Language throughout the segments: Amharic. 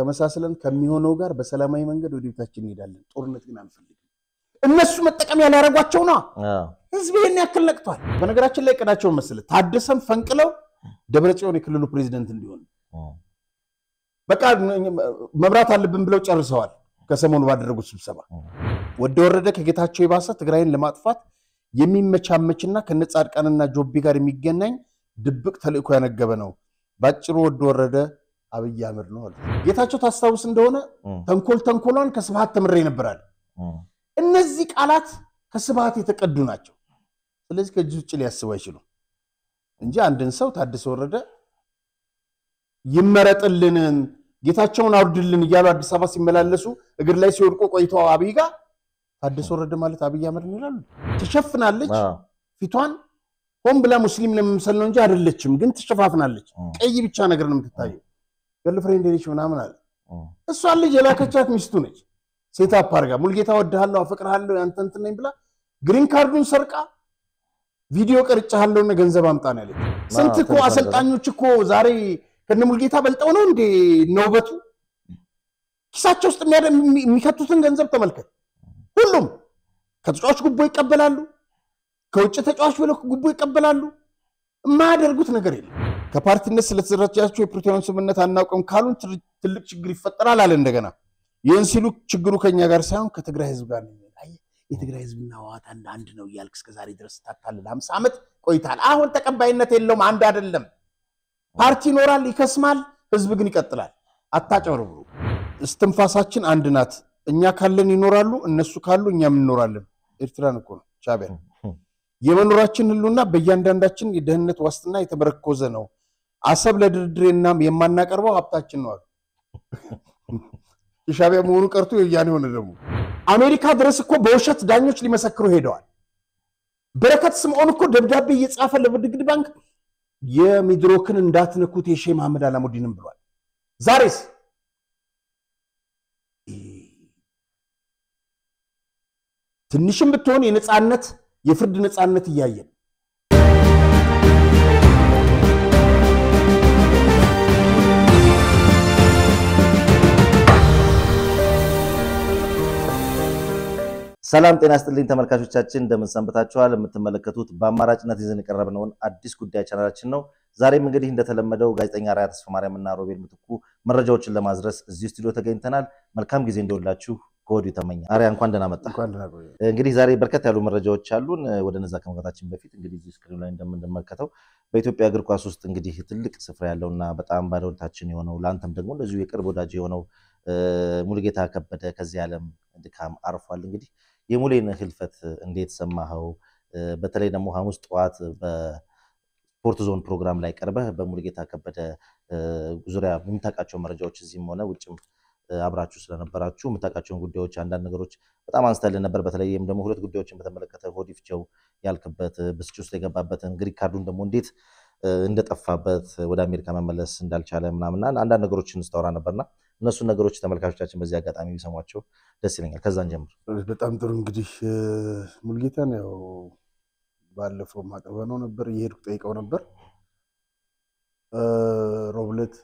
ተመሳስለን ከሚሆነው ጋር በሰላማዊ መንገድ ወደ ቤታችን እንሄዳለን ጦርነት ግን አንፈልግም እነሱ መጠቀም ያላረጓቸው ነው ህዝብ ይሄን ያክል ነቅቷል በነገራችን ላይ ቀዳቸው መስለ ታደሰን ፈንቅለው ደብረጽዮን የክልሉ ፕሬዝዳንት እንዲሆን በቃ መብራት አለብን ብለው ጨርሰዋል ከሰሞኑ ባደረጉት ስብሰባ ወደ ወረደ ከጌታቸው ይባሳ ትግራይን ለማጥፋት የሚመቻመችና ከነጻድቃንና ጆቢ ጋር የሚገናኝ ድብቅ ተልእኮ ያነገበ ነው ባጭሩ ወደ ወረደ አብይ አህመድ ነው ጌታቸው ታስታውስ እንደሆነ ተንኮሏን ከስብሃት ተምሬ ነበራል እነዚህ ቃላት ከስብሃት የተቀዱ ናቸው ስለዚህ ከዚህ ውጭ ሊያስቡ አይችሉም እንጂ አንድን ሰው ታደሰ ወረደ ይመረጥልን ጌታቸውን አውርድልን ይያሉ አዲስ አበባ ሲመላለሱ እግር ላይ ሲወድቁ ቆይተው አብይ ጋር ታደሰ ወረደ ማለት አብይ አህመድ ነው ይላሉ ተሸፍናለች ፊቷን ሆም ብላ ሙስሊም ለምሰል ነው እንጂ አይደለችም ግን ተሸፋፍናለች ቀይ ብቻ ነገር ነው የምትታየው ገርልፍሬንድ ነች ምናምን አለ እሷ ልጅ የላከቻት ሚስቱ ነች ሴት አፓርጋ ሙልጌታ ወደሃለው አፈቅርሃለው ያንተ እንትን ነኝ ብላ ግሪን ካርዱን ሰርቃ ቪዲዮ ቀርጫለውና ገንዘብ አምጣ ነው ያለች ስንት እኮ አሰልጣኞች እኮ ዛሬ ከነ ሙልጌታ በልጠው ነው እንዴ ነውበቱ ኪሳቸው ውስጥ የሚከቱትን ገንዘብ ተመልከት ሁሉም ከተጫዋች ጉቦ ይቀበላሉ ከውጭ ተጫዋች ብለው ጉቦ ይቀበላሉ ማያደርጉት ነገር የለም ከፓርቲነት ስለተዘራቻቸው የፕሪቶሪያን ስምምነት አናውቅም ካሉን ትልቅ ችግር ይፈጠራል አለ እንደገና ይህን ሲሉ ችግሩ ከኛ ጋር ሳይሆን ከትግራይ ህዝብ ጋር ነው የትግራይ ህዝብና ዋት አንድ ነው ይያልክ እስከ ዛሬ ድረስ ታታለል 50 ዓመት ቆይታል አሁን ተቀባይነት የለውም አንድ አይደለም ፓርቲ ይኖራል ይከስማል ህዝብ ግን ይቀጥላል አታጨርብሩ እስትንፋሳችን አንድ ናት እኛ ካለን ይኖራሉ እነሱ ካሉ እኛም እንኖራለን ኤርትራን እኮ ነው ሻቢያ የመኖራችን ሁሉና በእያንዳንዳችን የደህንነት ዋስትና የተበረኮዘ ነው አሰብ ለድርድርና የማናቀርበው ሀብታችን ነው የሻቢያ መሆኑ ቀርቶ የያኔ ሆነ ደግሞ አሜሪካ ድረስ እኮ በውሸት ዳኞች ሊመሰክሩ ሄደዋል በረከት ስምዖን እኮ ደብዳቤ እየጻፈ ለብድግድ ባንክ የሚድሮክን እንዳትነኩት የሼህ መሐመድ አላሙዲንም ብሏል ዛሬስ ትንሽም ብትሆን የነጻነት የፍርድ ነጻነት ያያየን ሰላም ጤና ይስጥልኝ ተመልካቾቻችን እንደምን ሰንብታችኋል የምትመለከቱት በአማራጭነት ይዘን የቀረብነው አዲስ ጉዳይ ቻናላችን ነው ዛሬም እንግዲህ እንደተለመደው ጋዜጠኛ ራያ ተስፋ ማርያምና ሮቤል ምትኩ መረጃዎችን ለማድረስ እዚህ ስቱዲዮ ተገኝተናል መልካም ጊዜ እንደውላችሁ ኮዲ ተመኛ አሪያ እንኳን ደህና መጣ እንግዲህ ዛሬ በርከት ያሉ መረጃዎች አሉን ወደ ነዛ ከመግባታችን በፊት እንግዲህ እዚህ ስክሪን ላይ እንደምንመለከተው በኢትዮጵያ እግር ኳስ ውስጥ እንግዲህ ትልቅ ስፍራ ያለውና በጣም ባለውለታችን የሆነው ላንተም ደግሞ እንደዚሁ የቅርብ ወዳጅ የሆነው ሙልጌታ ከበደ ከዚህ ዓለም ድካም አርፏል እንግዲህ የሙሌን ህልፈት እንዴት ሰማኸው በተለይ ደግሞ ሐሙስ ጠዋት በስፖርት ዞን ፕሮግራም ላይ ቀርበህ በሙልጌታ ከበደ ዙሪያ የምታውቃቸው መረጃዎች እዚህም ሆነ ውጭም አብራችሁ ስለነበራችሁ የምታውቃቸውን ጉዳዮች አንዳንድ ነገሮች በጣም አንስተልን ነበር በተለይም ደግሞ ሁለት ጉዳዮችን በተመለከተ ሆዲፍቸው ያልክበት ብስጭት ውስጥ የገባበትን ግሪን ካርዱን ደግሞ እንዴት እንደጠፋበት ወደ አሜሪካ መመለስ እንዳልቻለ ምናምንና አንዳንድ ነገሮችን ስታወራ ነበርና እነሱ ነገሮች ተመልካቾቻችን በዚህ አጋጣሚ ቢሰሟቸው ደስ ይለኛል ከዛን ጀምር በጣም ጥሩ እንግዲህ ሙልጌታን ያው ባለፈው ማቀርበነው ነበር ይሄድኩ ጠይቀው ነበር ሮብለት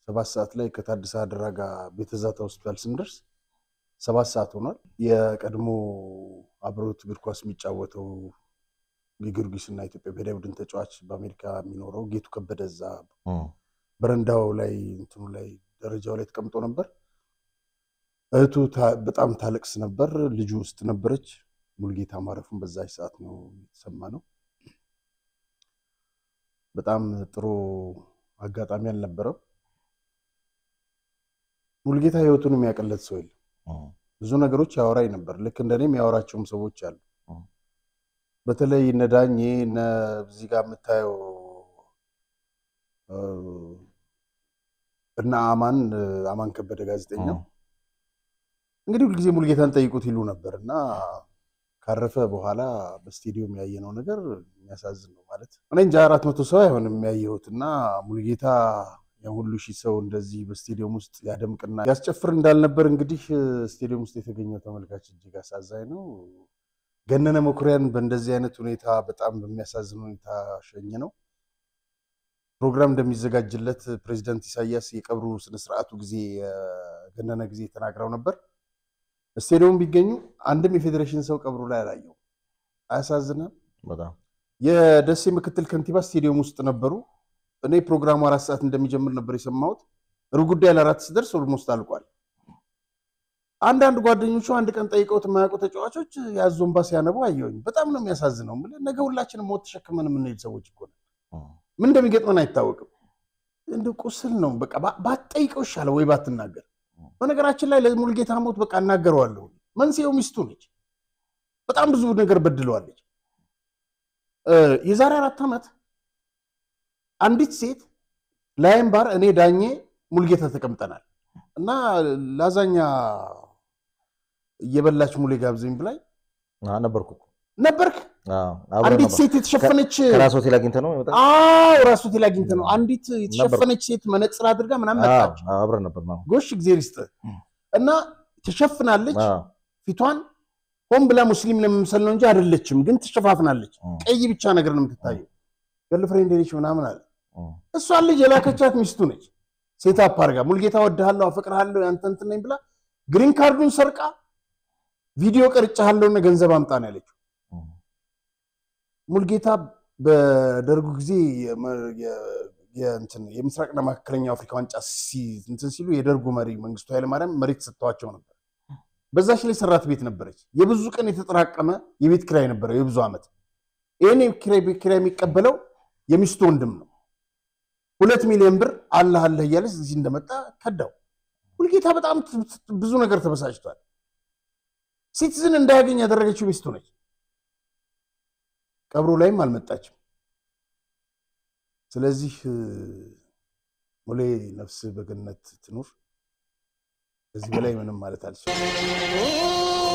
7 ሰዓት ላይ ከታድሳ አድራጋ ቤተዛታ ሆስፒታል ስንደርስ 7 ሰዓት ሆኗል የቀድሞ አብሮት እግር ኳስ የሚጫወተው ጊዮርጊስና ኢትዮጵያ ብሔራዊ ቡድን ተጫዋች በአሜሪካ የሚኖረው ጌቱ ከበደዛ በረንዳው ላይ እንትኑ ላይ ደረጃው ላይ ተቀምጦ ነበር እህቱ በጣም ታለቅስ ነበር ልጁ ውስጥ ነበረች ሙልጌታ ማረፉን በዛች ሰዓት ነው የተሰማነው በጣም ጥሩ አጋጣሚ አልነበረም ሙልጌታ ህይወቱን የሚያቀለት ሰው የለም ብዙ ነገሮች ያወራይ ነበር ልክ እንደኔም ያወራቸውም ሰዎች አሉ በተለይ ነዳኝ እዚህ ጋር መታየው እና አማን ከበደ ጋዜጠኛው እንግዲህ ሁሉ ጊዜ ሙልጌታን ጠይቁት ይሉ ነበርና ካረፈ በኋላ በስቴዲየም ያየነው ነገር የሚያሳዝን ነው ማለት እኔ እንጃ 400 ሰው አይሆንም ያየሁትና ሙልጌታ የሁሉ ሺህ ሰው እንደዚህ በስቴዲየም ውስጥ ያደምቅና ያስጨፍር እንዳልነበር እንግዲህ ስቴዲየም ውስጥ የተገኘው ተመልካች እጅግ አሳዛኝ ነው ገነነ መኩሪያን በእንደዚህ አይነት ሁኔታ በጣም በሚያሳዝን ሁኔታ ሸኝ ነው ፕሮግራም እንደሚዘጋጅለት ፕሬዝዳንት ኢሳያስ የቀብሩ ስነ ስርዓቱ ጊዜ ገነነ ጊዜ ተናግረው ነበር። ስቴዲየም ቢገኙ አንድም የፌዴሬሽን ሰው ቀብሩ ላይ አላየው። አያሳዝንም? በጣም የደሴ ምክትል ከንቲባ ስቴዲየም ውስጥ ነበሩ። እኔ ፕሮግራሙ 4 ሰዓት እንደሚጀምር ነበር የሰማሁት። ሩብ ጉዳይ ለ4 ሲደርስ ኦልሞስት አልቋል። አንዳንድ ጓደኞቹ አንድ ቀን ጠይቀውት የማያውቁ ተጫዋቾች ያዞንባ ሲያነቡ አየሁኝ። በጣም ነው የሚያሳዝነው። ነገ ሁላችንም ሞት ተሸክመን የምንሄድ ሰዎች እኮ ነን። ምን እንደሚገጥመን አይታወቅም። እንደ ቁስል ነው። በቃ ባትጠይቀው ይሻላል ወይ ባትናገር። በነገራችን ላይ ለሙልጌታ ሞት በቃ እናገረዋለሁ። መንስኤው ሚስቱ ነች። በጣም ብዙ ነገር በድለዋለች። የዛሬ 4 ዓመት አንዲት ሴት ላይም ባር እኔ ዳኜ ሙልጌታ ተቀምጠናል እና ላዛኛ እየበላች ሙሌ ጋብዘኝ ብላኝ ነበርክ? አንዲት ሴት የተሸፈነች ከራስ ሆቴል አግኝተህ ነው የመጣው? አዎ ራስ ሆቴል አግኝተህ ነው። አንዲት የተሸፈነች ሴት መነጽር አድርጋ ምናምን መጣች። አብረን ነበር ነው። ጎሽ እግዚአብሔር ይስጥህ። እና ተሸፍናለች። ፊቷን ሆን ብላ ሙስሊም ለመምሰል ነው እንጂ አይደለችም፣ ግን ተሸፋፍናለች። ቀይ ብቻ ነገር ነው የምትታየው። ገርልፍሬንድ ነች ምናምን አለ። እሷ ልጅ የላከቻት ሚስቱ ነች። ሴት አፓርጋ ሙልጌታ ወድሃለሁ አፈቅርሃለሁ ያንተ እንትን ነኝ ብላ ግሪን ካርዱን ሰርቃ ቪዲዮ ቀርጫለሁና ገንዘብ አምጣ ነው ያለችው። ሙልጌታ በደርጉ ጊዜ የምስራቅና መካከለኛው አፍሪካ ዋንጫ እንትን ሲሉ የደርጉ መሪ መንግስቱ ኃይለማርያም መሬት ሰጥተዋቸው ነበር። በዛች ላይ ሰራት ቤት ነበረች። የብዙ ቀን የተጠራቀመ የቤት ኪራይ ነበረ የብዙ ዓመት። ይሄን ኪራይ የሚቀበለው የሚስቱ ወንድም ነው። 2 ሚሊዮን ብር አላህ አላህ እያለ እዚህ እንደመጣ ከዳው። ሙልጌታ በጣም ብዙ ነገር ተበሳጭቷል። ሲቲዝን እንዳያገኝ ያደረገችው ሚስቱ ነች። ቀብሩ ላይም አልመጣችም። ስለዚህ ሙሌ ነፍስ በገነት ትኑር። እዚህ በላይ ምንም ማለት አልችልም።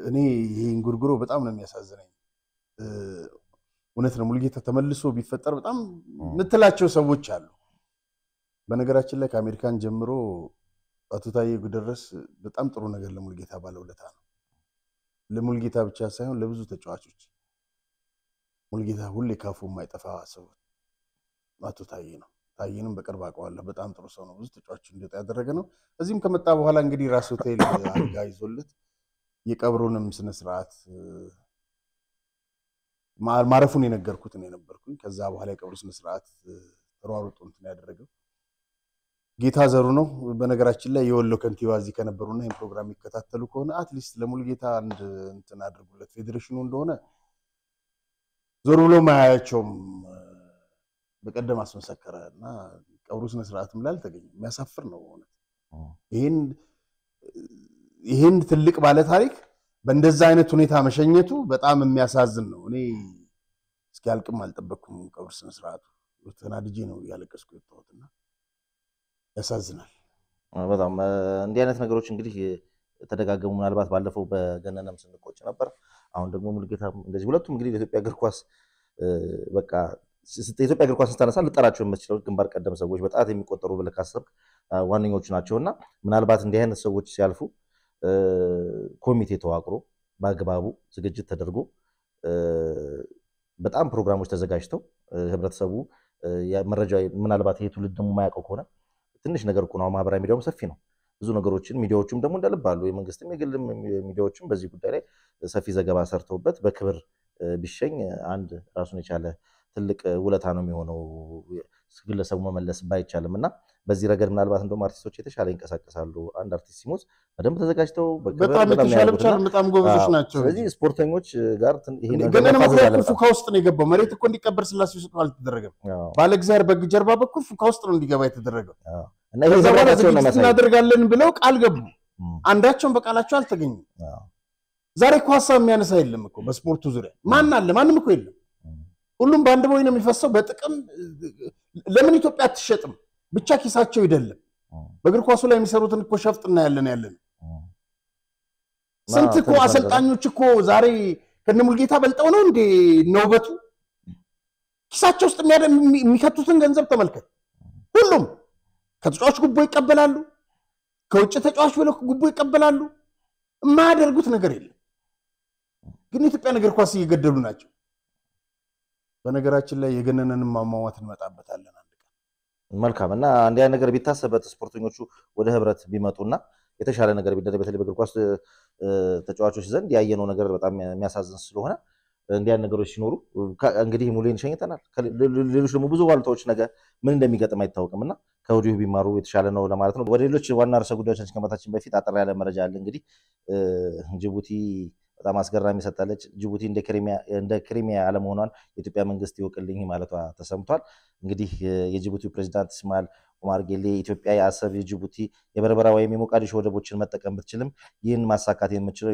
እኔ ይሄን ጉርጉሮ በጣም ነው የሚያሳዝነኝ። እውነት ነው ሙልጌታ ተመልሶ ቢፈጠር በጣም ምትላቸው ሰዎች አሉ። በነገራችን ላይ ከአሜሪካን ጀምሮ አቶ ታዬ ጉደረስ በጣም ጥሩ ነገር ለሙልጌታ ባለውለታ ነው። ለሙልጌታ ብቻ ሳይሆን ለብዙ ተጫዋቾች ሙልጌታ ሁሌ ካፉ የማይጠፋ ሰው አቶ ታዬ ነው። ታዬንም በቅርብ አውቀዋለሁ። በጣም ጥሩ ሰው ነው። ብዙ ተጫዋቾች እንዲወጣ ያደረገ ነው። እዚህም ከመጣ በኋላ እንግዲህ ራስ ሆቴል አልጋ ይዞለት የቀብሩንም ስነ ስርዓት ማረፉን የነገርኩት ነው የነበርኩኝ። ከዛ በኋላ የቀብሩ ስነ ስርዓት ተሯሩጦ እንትን ያደረገው ጌታ ዘሩ ነው። በነገራችን ላይ የወሎ ከንቲባ እዚህ ከነበሩና ይሄን ፕሮግራም ይከታተሉ ከሆነ አትሊስት ለሙልጌታ አንድ እንትን አድርጉለት። ፌዴሬሽኑ እንደሆነ ዞር ብሎ ማያያቸውም በቀደም አስመሰከረና ቀብሩ ስነ ስርዓትም ላይ አልተገኘም። የሚያሳፍር ነው ማለት ይሄን ትልቅ ባለ ታሪክ በእንደዛ አይነት ሁኔታ መሸኘቱ በጣም የሚያሳዝን ነው። እኔ እስኪያልቅም አልጠበቅኩም። ቀብር ስነ ስርዓቱ ተናድጄ ነው ያለቀስኩ የወጣሁትና ያሳዝናል በጣም። እንዲህ አይነት ነገሮች እንግዲህ ተደጋገሙ። ምናልባት ባለፈው በገነነም ስንቆጭ ነበር። አሁን ደግሞ ሙልጌታ እንደዚህ ሁለቱም እንግዲህ ለኢትዮጵያ እግር ኳስ በቃ ኢትዮጵያ እግር ኳስ ስታነሳ ልጠራቸው የምትችለው ግንባር ቀደም ሰዎች በጣት የሚቆጠሩ ብለህ ካሰብክ ዋነኞቹ ናቸውና ምናልባት እንዲህ አይነት ሰዎች ሲያልፉ ኮሚቴ ተዋቅሮ በአግባቡ ዝግጅት ተደርጎ በጣም ፕሮግራሞች ተዘጋጅተው ህብረተሰቡ መረጃ ምናልባት ይሄ ትውልድ ደግሞ የማያውቀው ከሆነ ትንሽ ነገር እኮ ነው። ማህበራዊ ሚዲያውም ሰፊ ነው። ብዙ ነገሮችን ሚዲያዎቹም ደግሞ እንደልባሉ የመንግስትም የግልም ሚዲያዎችም በዚህ ጉዳይ ላይ ሰፊ ዘገባ ሰርተውበት በክብር ቢሸኝ አንድ ራሱን የቻለ ትልቅ ውለታ ነው የሚሆነው። ግለሰቡ መመለስ ባይቻልምና በዚህ ረገድ ምናልባት እንደውም አርቲስቶች የተሻለ ይንቀሳቀሳሉ አንድ አርቲስት ሲሞት በደንብ ተዘጋጅተው በጣም የተሻለ ብቻ በጣም ጎበዞች ናቸው ስለዚህ ስፖርተኞች ጋር ይሄ ነገር ፉካ ውስጥ ነው የገባው መሬት እኮ እንዲቀበር ስላሴ ውስጥ አልተደረገም ባለ እግዚአብሔር በግ ጀርባ በኩል ፉካ ውስጥ ነው እንዲገባ የተደረገው እና ይሄ ዝግጅት እናደርጋለን ብለው ቃል ገቡ አንዳቸውን በቃላቸው አልተገኙም ዛሬ እኮ ሀሳብ የሚያነሳ የለም እኮ በስፖርቱ ዙሪያ ማን አለ ማንም እኮ የለም ሁሉም በአንድ ቦይ ነው የሚፈሰው በጥቅም ለምን ኢትዮጵያ አትሸጥም ብቻ ኪሳቸው ይደለም በእግር ኳሱ ላይ የሚሰሩትን እኮ ሸፍጥና ያለን ስንት እኮ አሰልጣኞች እኮ ዛሬ ከነሙልጌታ በልጠው ነው እንዴ ነውበቱ ኪሳቸው ውስጥ የሚከቱትን ገንዘብ ተመልከት ሁሉም ከተጫዋች ጉቦ ይቀበላሉ ከውጭ ተጫዋች ብለው ጉቦ ይቀበላሉ የማያደርጉት ነገር የለም ግን ኢትዮጵያ ነገር ኳስ እየገደሉ ናቸው በነገራችን ላይ የገነነንም ማማዋት እንመጣበታለን አንድ ቀን መልካም እና አንድ ያ ነገር ቢታሰበት ስፖርተኞቹ ወደ ህብረት ቢመጡና የተሻለ ነገር ቢደረግ በተለይ በእግር ኳስ ተጫዋቾች ዘንድ ያየነው ነገር በጣም የሚያሳዝን ስለሆነ እንዲያን ነገሮች ሲኖሩ እንግዲህ ሙሌን ሸኝተናል ሌሎች ደግሞ ብዙ ዋልታዎች ነገር ምን እንደሚገጥም አይታወቅምና ከወዲሁ ቢማሩ የተሻለ ነው ለማለት ነው ወደ ሌሎች ዋና ርዕሰ ጉዳዮችን ከመታችን በፊት አጠር ያለ መረጃ አለ እንግዲህ ጅቡቲ በጣም አስገራሚ ሰጣለች ጅቡቲ እንደ ክሪሚያ አለመሆኗን የኢትዮጵያ መንግስት ይወቅልኝ ማለቷ ተሰምቷል እንግዲህ የጅቡቲው ፕሬዝዳንት እስማኤል ኦማር ጌሌ ኢትዮጵያ የአሰብ የጅቡቲ የበርበራ ወይም የሞቃዲሾ ወደቦችን መጠቀም ብትችልም ይህን ማሳካት የምትችለው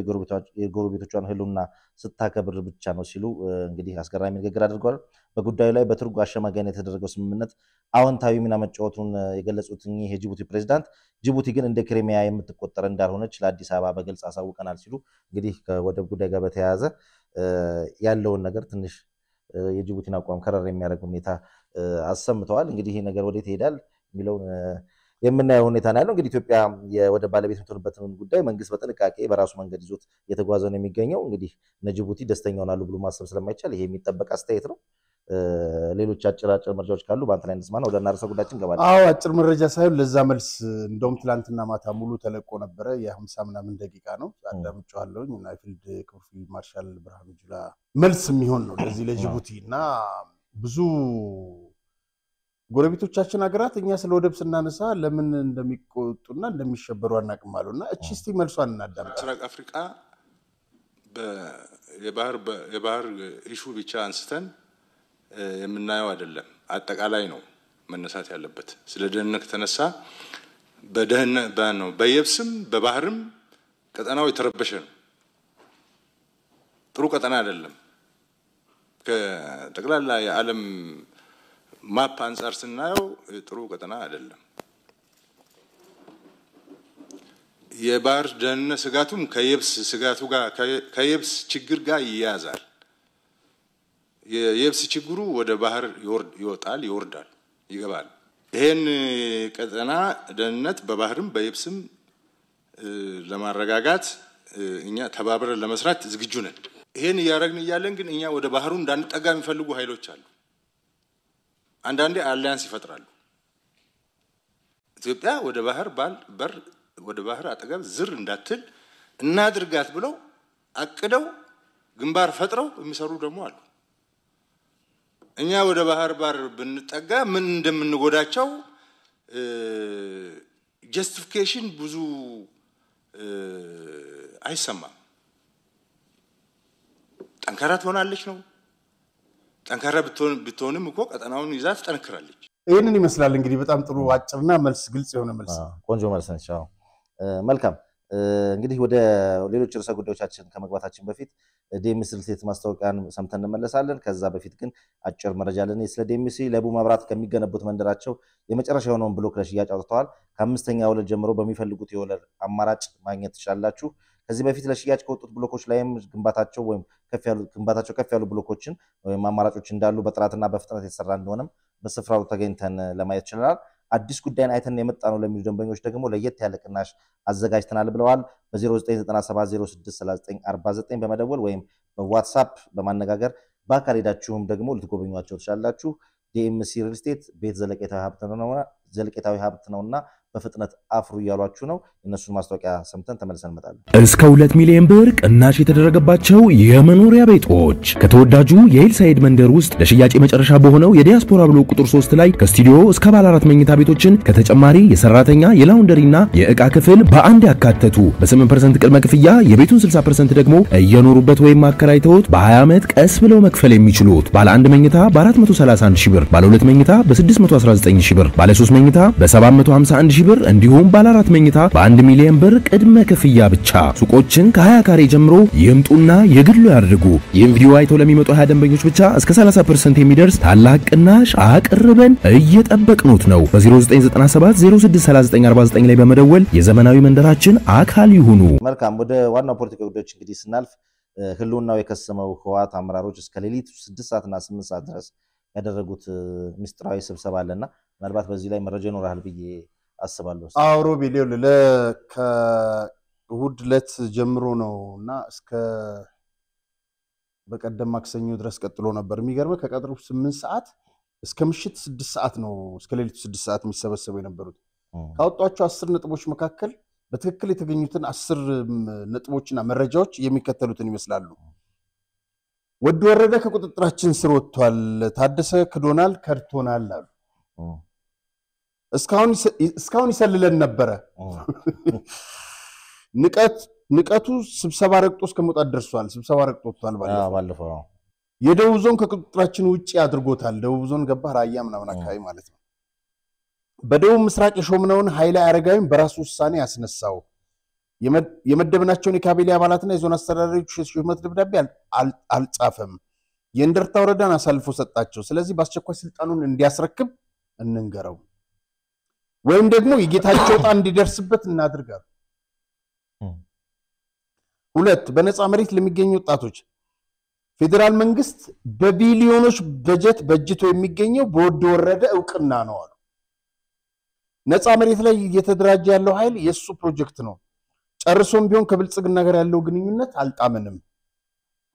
የጎረቤቶቿን ህልውና ስታከብር ብቻ ነው ሲሉ እንግዲህ አስገራሚ ንግግር አድርገዋል በጉዳዩ ላይ በቱርክ አሸማጋይነት የተደረገው ስምምነት አዎንታዊ ሚና መጫወቱን የገለጹት ይህ የጅቡቲ ፕሬዝዳንት ጅቡቲ ግን እንደ ክሪሚያ የምትቆጠር እንዳልሆነች ለአዲስ አበባ በግልጽ አሳውቀናል ሲሉ እንግዲህ ከወደብ ጉዳይ ጋር በተያያዘ ያለውን ነገር ትንሽ የጅቡቲን አቋም ከረር የሚያደርግ ሁኔታ አሰምተዋል እንግዲህ ይሄ ነገር ወዴት ይሄዳል የሚለውን የምናየው ሁኔታ ነው ያለው እንግዲህ ኢትዮጵያ የወደብ ባለቤት የምትሆንበትን ጉዳይ መንግስት በጥንቃቄ በራሱ መንገድ ይዞት እየተጓዘ ነው የሚገኘው እንግዲህ ጅቡቲ ደስተኛ ሆናሉ ብሎ ማሰብ ስለማይቻል ይሄ የሚጠበቅ አስተያየት ነው ሌሎች አጭር መረጃዎች ካሉ በአንተ ላይ እንስማና ወደ እናርሰ ጉዳያችን እንገባለን አዎ አጭር መረጃ ሳይሆን ለዛ መልስ እንደውም ትላንትና ማታ ሙሉ ተለቆ ነበረ የ50 ምናምን ደቂቃ ነው አዳምጫለሁኝ እና ፊልድ ክፍል ማርሻል ብርሃኑ ጁላ መልስ የሚሆን ነው ለዚህ ለጅቡቲ እና ብዙ ጎረቤቶቻችን ሀገራት እኛ ስለ ወደብ ስናነሳ ለምን እንደሚቆጡና እንደሚሸበሩ አናቅም አሉና እቺ እስቲ መልሷን እናዳምጥ ምስራቅ አፍሪካ የባህር ኢሹ ብቻ አንስተን የምናየው አይደለም አጠቃላይ ነው መነሳት ያለበት ስለ ደህንነት ተነሳ በየብስም በባህርም ቀጠናው የተረበሸ ነው ጥሩ ቀጠና አይደለም ከጠቅላላ የዓለም ማፕ አንፃር ስናየው ጥሩ ቀጠና አይደለም የባህር ደህንነት ስጋቱም ከየብስ ስጋቱ ጋር ከየብስ ችግር ጋር ይያዛል የየብስ ችግሩ ወደ ባህር ይወጣል ይወርዳል ይገባል ይሄን ቀጠና ደህንነት በባህርም በየብስም ለማረጋጋት እኛ ተባብረን ለመስራት ዝግጁ ነን ይሄን ያረግን ይያለን ግን እኛ ወደ ባህሩ እንዳንጠጋ የሚፈልጉ ኃይሎች አሉ አንዳንዴ አሊያንስ ይፈጥራሉ ኢትዮጵያ ወደ ባህር በር ወደ ባህር አጠገብ ዝር እንዳትል እናድርጋት ብለው አቅደው ግንባር ፈጥረው የሚሰሩ ደግሞ አሉ እኛ ወደ ባህር በር ብንጠጋ ምን እንደምንጎዳቸው ጀስቲፊኬሽን ብዙ አይሰማም ጠንካራ ትሆናለች ነው ጠንካራ ብትሆንም እኮ ቀጠናውን ይዛ ትጠነክራለች ይሄንን ይመስላል እንግዲህ በጣም ጥሩ አጭርና መልስ ግልጽ የሆነ መልስ ቆንጆ መልስ ነው መልካም እንግዲህ ወደ ሌሎች ርዕሰ ጉዳዮቻችን ከመግባታችን በፊት ዴምሲ ሪልስቴት ማስታወቂያን ሰምተን እንመለሳለን ከዛ በፊት ግን አጭር መረጃ አለን ስለ ዴምሲ ለቡ መብራት ከሚገነቡት መንደራቸው የመጨረሻ የሆነውን ብሎክ ለሽያጭ አውጥተዋል ከ5ኛ ወለል ጀምሮ በሚፈልጉት የወለል አማራጭ ማግኘት ትችላላችሁ ከዚህ በፊት ለሽያጭ ከወጡት ብሎኮች ላይም ግንባታቸው ከፍ ያሉ ብሎኮችን ወይም አማራጮች እንዳሉ በጥራትና በፍጥነት የተሰራ እንደሆነም በስፍራው ተገኝተን ለማየት ይችላል አዲስ ጉዳይን አይተን የመጣ ነው ለሚሉ ደንበኞች ደግሞ ለየት ያለ ቅናሽ አዘጋጅተናል ብለዋል በ0997063949 በመደወል ወይም በዋትስአፕ በማነጋገር በአካል ሄዳችሁም ደግሞ ልትጎበኟቸው ትችላላችሁ ዲኤምሲ ሪል ስቴት ቤት ዘለቄታዊ ሀብት ነውና በፍጥነት አፍሩ እያሏችሁ ነው። እነሱን ማስታወቂያ ሰምተን ተመልሰን እንመጣለን። እስከ 2 ሚሊዮን ብር ቅናሽ የተደረገባቸው የመኖሪያ ቤቶች ከተወዳጁ የኤልሳይድ መንደር ውስጥ ለሽያጭ መጨረሻ በሆነው የዲያስፖራ ብሎ ቁጥር 3 ላይ ከስቱዲዮ እስከ ባለ 4 መኝታ ቤቶችን ከተጨማሪ የሰራተኛ የላውንደሪና የዕቃ ክፍል በአንድ ያካተቱ በ8% ቅድመ ክፍያ የቤቱን 60% ደግሞ እየኖሩበት ወይም አከራይተውት በ20 ዓመት ቀስ ብለው መክፈል የሚችሉት ባለ 1 መኝታ በ431 ሺህ ብር፣ ባለ 2 መኝታ በ619 ሺህ ብር፣ ባለ 3 መኝታ በ751 ሺህ ብር እንዲሁም ባለ 4 መኝታ በ1 ሚሊዮን ብር ቅድመ ክፍያ ብቻ። ሱቆችን ከ20 ካሬ ጀምሮ ይምጡና የግሉ ያድርጉ። ይህን ቪዲዮ አይተው ለሚመጡ 20 ደንበኞች ብቻ እስከ 30% የሚደርስ ታላቅ ቅናሽ አቅርበን እየጠበቅኑት ነው። በ0997 063949 ላይ በመደወል የዘመናዊ መንደራችን አካል ይሁኑ። መልካም ወደ ዋናው ፖለቲካዊ ጉዳዮች እንግዲህ ስናልፍ ህልውናው የከሰመው ህወሓት አመራሮች እስከ ሌሊት 6 ሰዓትና 8 ሰዓት ድረስ ያደረጉት ሚስጥራዊ ስብሰባ አለና ምናልባት በዚህ ላይ መረጃ ይኖራል ብዬ አስባለሁ። አውሮቢ ሊል ከእሁድ ዕለት ጀምሮ ነውና እስከ በቀደም ማክሰኞ ድረስ ቀጥሎ ነበር። የሚገርመው ከቀጥሩ 8 ሰዓት እስከ ምሽት 6 ሰዓት ነው እስከ ሌሊቱ 6 ሰዓት የሚሰበሰቡ የነበሩት። ካወጧቸው 10 ነጥቦች መካከል በትክክል የተገኙትን 10 ነጥቦችና መረጃዎች የሚከተሉትን ይመስላሉ። ወድ ወረደ ከቁጥጥራችን ስር ወጥቷል፣ ታደሰ ክዶናል፣ ከድቶናል አሉ። እስካሁን ይሰልለን ነበረ። ንቀቱ ስብሰባ ረግጦ እስከመውጣት ደርሷል። ስብሰባ ረግጦ ወጥቷል ባለፈው። የደቡብ ዞን ከቁጥጥራችን ውጪ አድርጎታል። ደቡብ ዞን ገባ ራያ ምናምን አካባቢ ማለት ነው። በደቡብ ምስራቅ የሾምነውን ኃይለ አረጋዊን በራሱ ውሳኔ ያስነሳው የመደብናቸውን የካቢኔ አባላትና የዞን አስተዳዳሪዎች ሹመት ደብዳቤ አልጻፈም። የእንደርታ ወረዳን አሳልፎ ሰጣቸው። ስለዚህ በአስቸኳይ ስልጣኑን እንዲያስረክብ እንንገረው ወይም ደግሞ የጌታቸው ዕጣ እንዲደርስበት እናድርጋለን። 2 በነፃ መሬት ለሚገኙ ወጣቶች ፌደራል መንግስት በቢሊዮኖች በጀት በጅቶ የሚገኘው በወድ ወረደ ዕውቅና ነው አሉ። ነፃ መሬት ላይ እየተደራጀ ያለው ኃይል የሱ ፕሮጀክት ነው። ጨርሶም ቢሆን ከብልጽግና ጋር ያለው ግንኙነት አልጣመንም።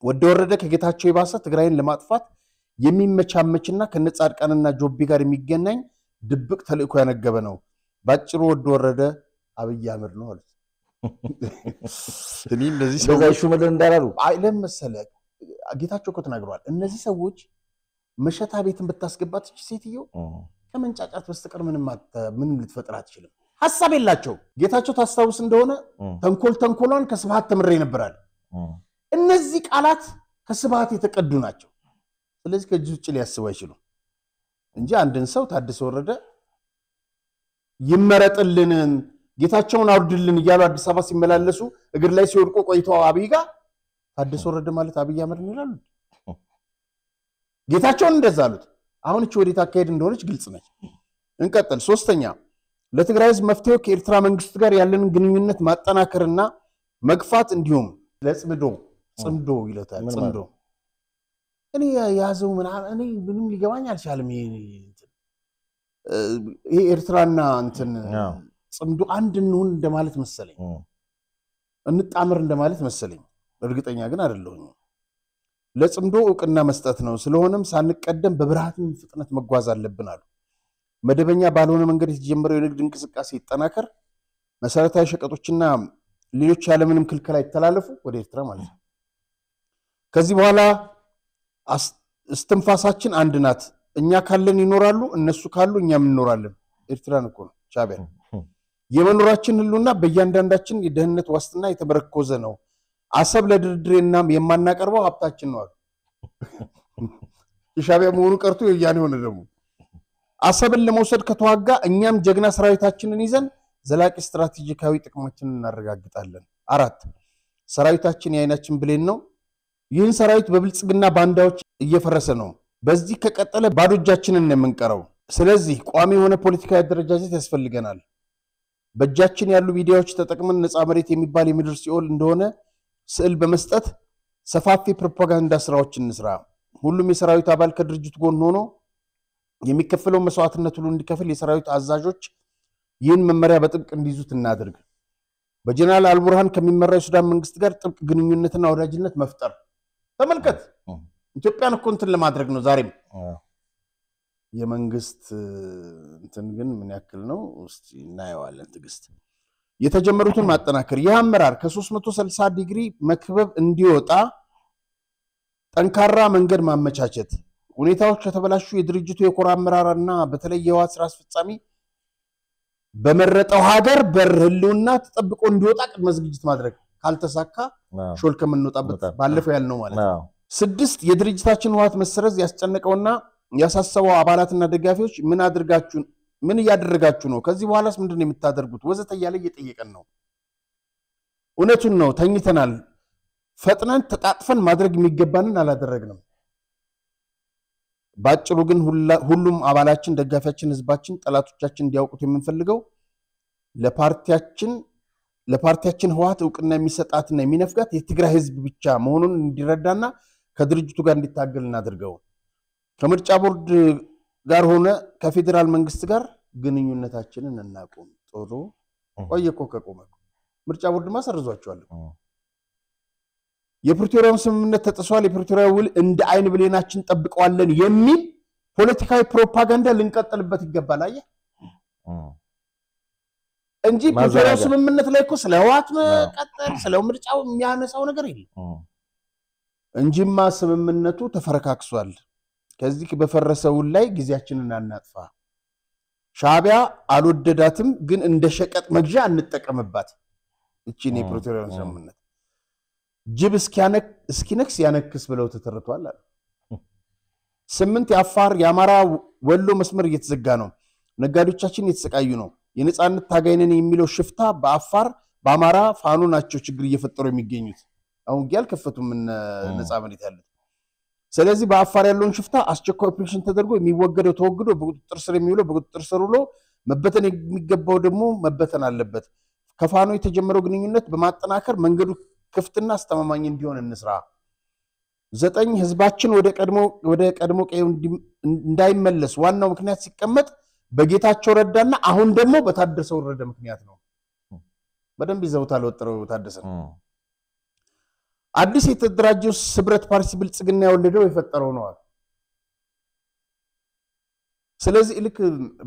ወድ ወረደ ከጌታቸው የባሰ ትግራይን ለማጥፋት የሚመቻመችና ከነጻድቃንና ጆቢ ጋር የሚገናኝ ድብቅ ተልእኮ ያነገበ ነው። ባጭሩ ወድ ወረደ አብይ አህመድ ነው አሉት። እኔ እነዚህ ሰዎች ሹመልን እንዳላሉ አይለም መሰለ ጌታቸው እኮ ተናግሯል። እነዚህ ሰዎች መሸታ ቤትን ብታስገባት እቺ ሴትዮ ከመንጫጫት በስተቀር ምንም ልትፈጥር አትችልም። ሐሳብ የላቸው። ጌታቸው ታስታውስ እንደሆነ ተንኮሏን ከስብሃት ተምሬ ነበራል። እነዚህ ቃላት ከስብሃት የተቀዱ ናቸው። ስለዚህ ከዚህ ውጭ ሊያስቡ አይችሉም እንጂ አንድን ሰው ታደሰ ወረደ ይመረጥልን ጌታቸውን አውርድልን እያሉ አዲስ አበባ ሲመላለሱ እግር ላይ ሲወድቁ ቆይተው አብይ ጋር ታደሰ ወረደ ማለት አብይ አህመድ ነው ይላሉ። ጌታቸውን እንደዛ አሉት። አሁን እቺ ወዴት አካሄድ እንደሆነች ግልጽ ነች። እንቀጥል። 3ኛ ለትግራይ ህዝብ መፍትሄው ከኤርትራ መንግስት ጋር ያለንን ግንኙነት ማጠናከርና መግፋት እንዲሁም ጽምዶ ይለታል። ጽምዶ እኔ ያዘው እኔ ምንም ሊገባኝ አልቻለም። ይሄ ኤርትራና ጽምዶ አንድ እንሁን እንደማለት መሰለኝ፣ እንጣመር እንደማለት መሰለኝ። እርግጠኛ ግን አይደለሁም። ለጽምዶ ዕውቅና መስጠት ነው። ስለሆነም ሳንቀደም በብርሃትን ፍጥነት መጓዝ አለብን አሉ። መደበኛ ባልሆነ መንገድ የተጀመረው የንግድ እንቅስቃሴ ይጠናከር፣ መሰረታዊ ሸቀጦችና ሌሎች ያለምንም ክልከላ ይተላለፉ ወደ ኤርትራ ማለት ነው። ከዚህ በኋላ እስትንፋሳችን አንድ ናት። እኛ ካለን ይኖራሉ፣ እነሱ ካሉ እኛም እንኖራለን። ኤርትራን እኮ ነው ሻዕቢያ። የመኖራችን ህልውና በእያንዳንዳችን የደህንነት ዋስትና የተመረኮዘ ነው። አሰብ ለድርድርና የማናቀርበው ሀብታችን ነው አሉ። የሻዕቢያ መሆኑ ቀርቶ የያኔ ሆነ ደግሞ አሰብን ለመውሰድ ከተዋጋ እኛም ጀግና ሰራዊታችንን ይዘን ዘላቂ ስትራቴጂካዊ ጥቅማችንን እናረጋግጣለን። 4 ሰራዊታችን የዓይናችን ብሌን ነው። ይህን ሰራዊት በብልጽግና ባንዳዎች እየፈረሰ ነው። በዚህ ከቀጠለ ባዶ እጃችንን የምንቀረው። ስለዚህ ቋሚ የሆነ ፖለቲካዊ አደረጃጀት ያስፈልገናል። በእጃችን ያሉ ሚዲያዎች ተጠቅመን ነፃ መሬት የሚባል የምድር ሲኦል እንደሆነ ስዕል በመስጠት ሰፋፊ ፕሮፓጋንዳ ስራዎችን እንስራ። ሁሉም የሰራዊት አባል ከድርጅቱ ጎን ሆኖ የሚከፈለው መስዋዕትነት ሁሉ እንዲከፍል የሰራዊት አዛዦች ይህን መመሪያ በጥብቅ እንዲይዙት እናድርግ። በጀነራል አልቡርሃን ከሚመራው የሱዳን መንግስት ጋር ጥብቅ ግንኙነትና ወዳጅነት መፍጠር። ተመልከት፣ ኢትዮጵያን እኮ እንትን ለማድረግ ነው። ዛሬም የመንግስት እንትን ግን ምን ያክል ነው እስቲ እናየዋለን ትግስት የተጀመሩትን ማጠናከር የአመራር ከ360 ዲግሪ መክበብ እንዲወጣ ጠንካራ መንገድ ማመቻቸት ሁኔታዎች ከተበላሹ የድርጅቱ የኮር አመራርና በተለይ የዋት ስራ አስፈጻሚ በመረጠው ሀገር በርህሉና ተጠብቆ እንዲወጣ ቅድመ ዝግጅት ማድረግ ካልተሳካ ሾልከም እንወጣበት ባለፈው ያልነው ማለት ነው 6 የድርጅታችን ዋት መሰረዝ ያስጨነቀውና ያሳሰበው አባላትና ደጋፊዎች ምን ያደርጋችሁ ነው ከዚህ በኋላስ ምንድነው የምታደርጉት ወዘተ ያለ እየጠየቀን ነው እውነቱን ነው ተኝተናል ፈጥነን ተጣጥፈን ማድረግ የሚገባንን አላደረግንም ባጭሩ ግን ሁሉም አባላችን ደጋፊያችን ህዝባችን ጠላቶቻችን እንዲያውቁት የምንፈልገው ለፓርቲያችን ህዋት ዕውቅና የሚሰጣትና የሚነፍጋት የትግራይ ህዝብ ብቻ መሆኑን እንዲረዳና ከድርጅቱ ጋር እንዲታገል እናድርገው ከምርጫ ቦርድ ጋር ሆነ ከፌደራል መንግስት ጋር ግንኙነታችንን እናቆም ጦሩ ቆየኮ ከቆመ ምርጫ ቦርድ ማሰርዟቸዋል የፕሪቶሪያውን ስምምነት ተጥሷል የፕሪቶሪያው ውል እንደ አይን ብሌናችን ጠብቀዋለን የሚል ፖለቲካዊ ፕሮፓጋንዳ ልንቀጥልበት ይገባል አየ እንጂ ፕሪቶሪያው ስምምነት ላይ እኮ ስለዋት መቀጠል ስለው ምርጫው የሚያነሳው ነገር የለም እንጂማ ስምምነቱ ተፈረካክሷል ከዚህ በፈረሰው ላይ ጊዜያችንን አናጥፋ ሻቢያ አልወደዳትም ግን እንደ ሸቀጥ መግዣ እንጠቀምባት እቺ ነው የፕሪቶሪያው ስምምነት ጅብ እስኪነክስ ያነክስ ብለው ተተርቷል አለ 8 የአፋር የአማራ ወሎ መስመር እየተዘጋ ነው ነጋዴዎቻችን እየተሰቃዩ ነው የነጻነት ታጋይነን የሚለው ሽፍታ በአፋር በአማራ ፋኑ ናቸው ችግር እየፈጠሩ የሚገኙት አሁን ያልከፈቱም ነጻ መሬት ያለ ስለዚህ በአፋር ያለውን ሽፍታ አስቸኳይ ኦፕሬሽን ተደርጎ የሚወገደው ተወግዶ በቁጥጥር ስር የሚውለው በቁጥጥር ስር ውሎ መበተን የሚገባው ደግሞ መበተን አለበት ከፋኑ የተጀመረው ግንኙነት በማጠናከር መንገዱ ክፍትና አስተማማኝ እንዲሆን እንስራ 9 ህዝባችን ወደ ቀድሞ ቀየው እንዳይመለስ ዋናው ምክንያት ሲቀመጥ በጌታቸው ረዳና አሁን ደግሞ በታደሰው ረዳ ምክንያት ነው በደንብ ይዘውታል ወጥረው ታደሰ አዲስ የተደራጀው ስብረት ፓርቲ ብልጽግና ያወለደው የፈጠረው ነው ስለዚህ ልክ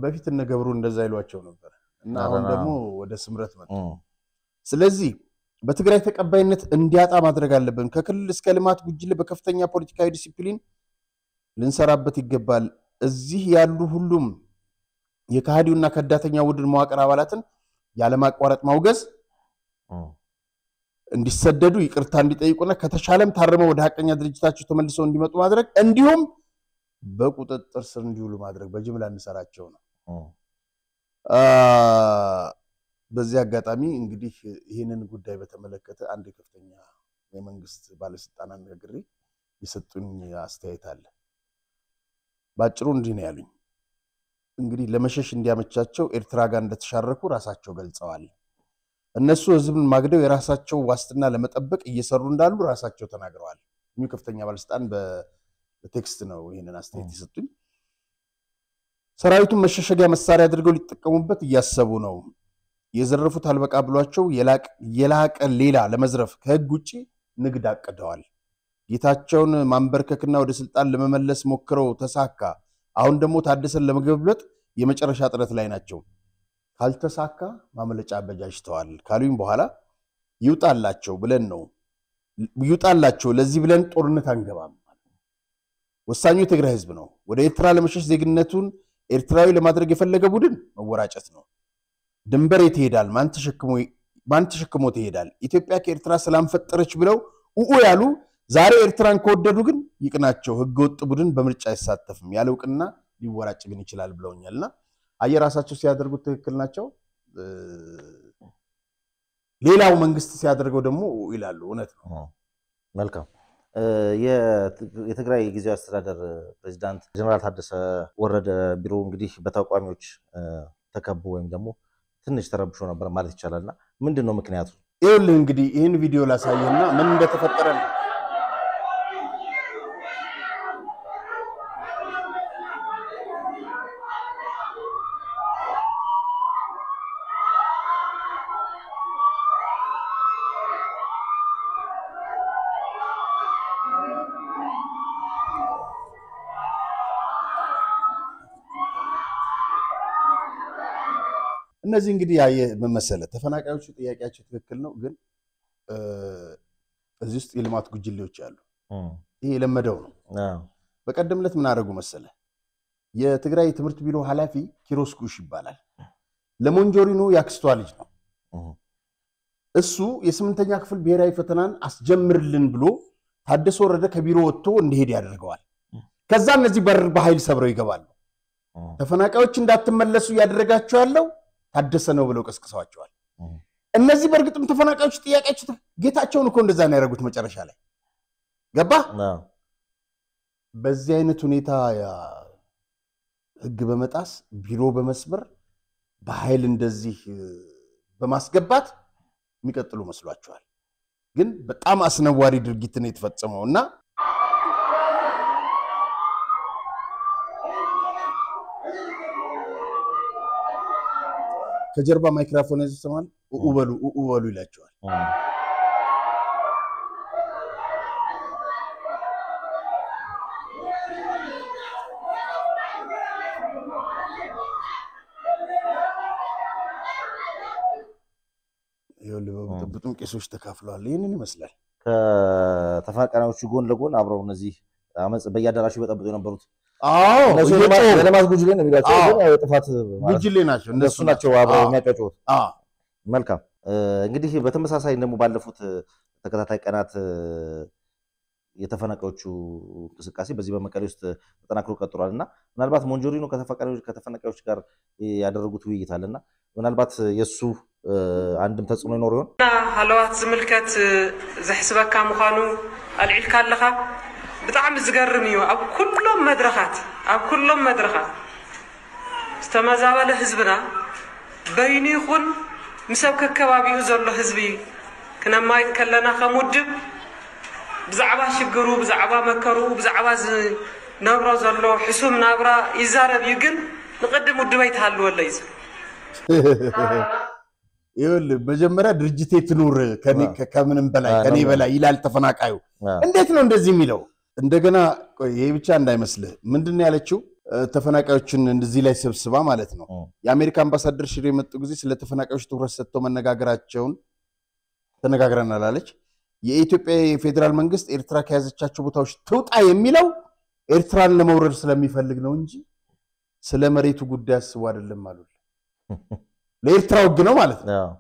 በፊት እነገብሩ እንደዛ ይሏቸው ነበር እና አሁን ደግሞ ወደ ስምረት መጣ ስለዚህ በትግራይ ተቀባይነት እንዲያጣ ማድረግ አለብን ከክልል እስከ ልማት ጉጅለ በከፍተኛ ፖለቲካዊ ዲሲፕሊን ልንሰራበት ይገባል እዚህ ያሉ ሁሉም የካህዲውና ከዳተኛ ውድን መዋቅር አባላትን ያለማቋረጥ ማውገዝ እንዲሰደዱ ይቅርታ እንዲጠይቁና ከተሻለም ታርመው ወደ ሐቀኛ ድርጅታቸው ተመልሰው እንዲመጡ ማድረግ እንዲሁም በቁጥጥር ስር እንዲውሉ ማድረግ በጅምላ እንሰራቸው ነው በዚህ አጋጣሚ እንግዲህ ይሄንን ጉዳይ በተመለከተ አንድ ከፍተኛ የመንግስት ባለስልጣናት ነግሬ የሰጡኝ አስተያየት አለ ባጭሩ እንዲህ ነው ያሉኝ እንግዲህ ለመሸሽ እንዲያመቻቸው ኤርትራ ጋር እንደተሻረኩ ራሳቸው ገልጸዋል እነሱ ህዝብን ማግደው የራሳቸው ዋስትና ለመጠበቅ እየሰሩ እንዳሉ ራሳቸው ተናግረዋል ምን ከፍተኛ ባለስልጣን በቴክስት ነው ይሄንን አስተያየት የሰጡኝ ሰራዊቱን መሸሸጊያ መሳሪያ አድርገው ሊጠቀሙበት እያሰቡ ነው የዘረፉት አልበቃ ብሏቸው የላቀ ሌላ ለመዝረፍ ከህግ ውጪ ንግድ አቀደዋል ጌታቸውን ማንበርከክና ወደ ስልጣን ለመመለስ ሞክረው ተሳካ አሁን ደግሞ ታደሰን ለመገብለጥ የመጨረሻ ጥረት ላይ ናቸው ካልተሳካ ማመለጫ አበጃጅተዋል ካሉኝ በኋላ ይውጣላቸው ብለን ነው ይውጣላቸው ለዚህ ብለን ጦርነት አንገባም ወሳኙ የትግራይ ህዝብ ነው ወደ ኤርትራ ለመሸሽ ዜግነቱን ኤርትራዊ ለማድረግ የፈለገ ቡድን መወራጨት ነው ድንበር ይተሄዳል ማን ተሸክሞ ይሄዳል ኢትዮጵያ ከኤርትራ ሰላም ፈጠረች ብለው ያሉ ዛሬ ኤርትራን ከወደዱ ግን ይቅናቸው ህገወጥ ቡድን በምርጫ አይሳተፍም ያለውቅና ሊወራጭ ግን ይችላል ብለውኛልና አየራሳቸው ሲያደርጉት ትክክል ናቸው ሌላው መንግስት ሲያደርገው ደግሞ ይላሉ እውነት ነው መልካም የትግራይ ጊዜያዊ አስተዳደር ፕሬዝዳንት ጀነራል ታደሰ ወረደ ቢሮ እንግዲህ በተቋሚዎች ተከቦ ወይም ደግሞ ትንሽ ተረብሾ ነበር ማለት ይቻላልና ምንድነው ምክንያቱ ይኸውልህ እንግዲህ ይሄን ቪዲዮ ላሳየና ምን እንደተፈጠረ ነው እነዚህ እንግዲህ መመሰለ ተፈናቃዮቹ ጥያቄያቸው ትክክል ነው ግን እዚህ ውስጥ የልማት ጉጅሌዎች አሉ ይሄ ለመደው ነው በቀደምለት ምን አደረጉ መሰለ የትግራይ ትምህርት ቢሮ ኃላፊ ኪሮስ ኩሽ ይባላል ለሞንጆሪኖ ያክስቷ ልጅ ነው እሱ የ8ኛ ክፍል ብሔራዊ ፈተናን አስጀምርልን ብሎ ታደሰ ወረደ ከቢሮ ወጥቶ እንዲሄድ ያደርገዋል ከዛ እነዚህ በር በኃይል ሰብረው ይገባሉ ተፈናቃዮች እንዳትመለሱ ያደረጋቸው ያለው ታደሰ ነው ብለው ቀስቅሰዋቸዋል እነዚህ በርግጥም ተፈናቃዮች ጥያቄያቸው ጌታቸውን እኮ እንደዛ ነው ያደረጉት መጨረሻ ላይ ገባ በዚህ አይነት ሁኔታ ህግ በመጣስ ቢሮ በመስበር በኃይል እንደዚህ በማስገባት የሚቀጥሉ መስሏቸዋል ግን በጣም አስነዋሪ ድርጊት ነው የተፈጸመውና ከጀርባ ማይክሮፎን ይዘሰማል ኡበሉ ይላቸዋል በጥብጡም ቄሶች ተካፍለዋል ይሄንን ይመስላል ከተፈናቃዮቹ ጎን ለጎን አብረው እነዚህ አመጽ በያዳራሹ በጠብጡ የነበሩት ለማስ ጉጅሌ ነው የሚላቸው ግን ያው ጥፋት ጉጅሌ ናቸው እነሱ ናቸው አብረው የሚያጫጩት መልካም እንግዲህ በተመሳሳይ ደግሞ ባለፉት ተከታታይ ቀናት የተፈናቃዮቹ እንቅስቃሴ በዚህ በመቀሌ ውስጥ ተጠናክሮ ቀጥሏልና ምናልባት ሞንጆሪኖ ከተፈናቃዮች ጋር ያደረጉት ውይይት አለና ምናልባት የሱ አንድም ተጽዕኖ ይኖር ይሆን ሃለዋት ዝምልከት ዘሕስበካ ምዃኑ አልዒልካ ኣለኻ ብጣዕሚ ዝገርም እዩ ኣብ ኩሎም መድረኻት ዝተመዛበለ ህዝብና በይኑ ይኹን ምሰብ ከከባቢኡ ዘሎ ህዝቢ ክነማይት ከለና ከምውድብ ብዛዕባ ሽግሩ ብዛዕባ መከሩ ብዛዕባ ነብሮ ዘሎ ሕሱም ናብራ ይዛረብ እዩ ግን ንቅድም ውድበይ ተሃልወለ እዩ ይኸውል መጀመሪያ ድርጅቴ ትኑር ከምንም በላይ ከኔ በላይ ይላል ተፈናቃዩ እንዴት ነው እንደዚህ የሚለው እንደገና ይሄ ብቻ እንዳይመስልህ ምንድነው ያለችው ተፈናቃዮችን እንደዚህ ላይ ሰብስባ ማለት ነው የአሜሪካ አምባሳደር ሽሬ መጡ ጊዜ ስለ ተፈናቃዮች ትኩረት ሰጥተው መነጋገራቸውን ተነጋግረናል አለች የኢትዮጵያ ፌደራል መንግስት ኤርትራ ከያዘቻቸው ቦታዎች ትውጣ የሚለው ኤርትራን ለመውረድ ስለሚፈልግ ነው እንጂ ስለ መሬቱ ጉዳይ አስቡ አይደለም አሉ ለኤርትራ ወግ ነው ማለት ነው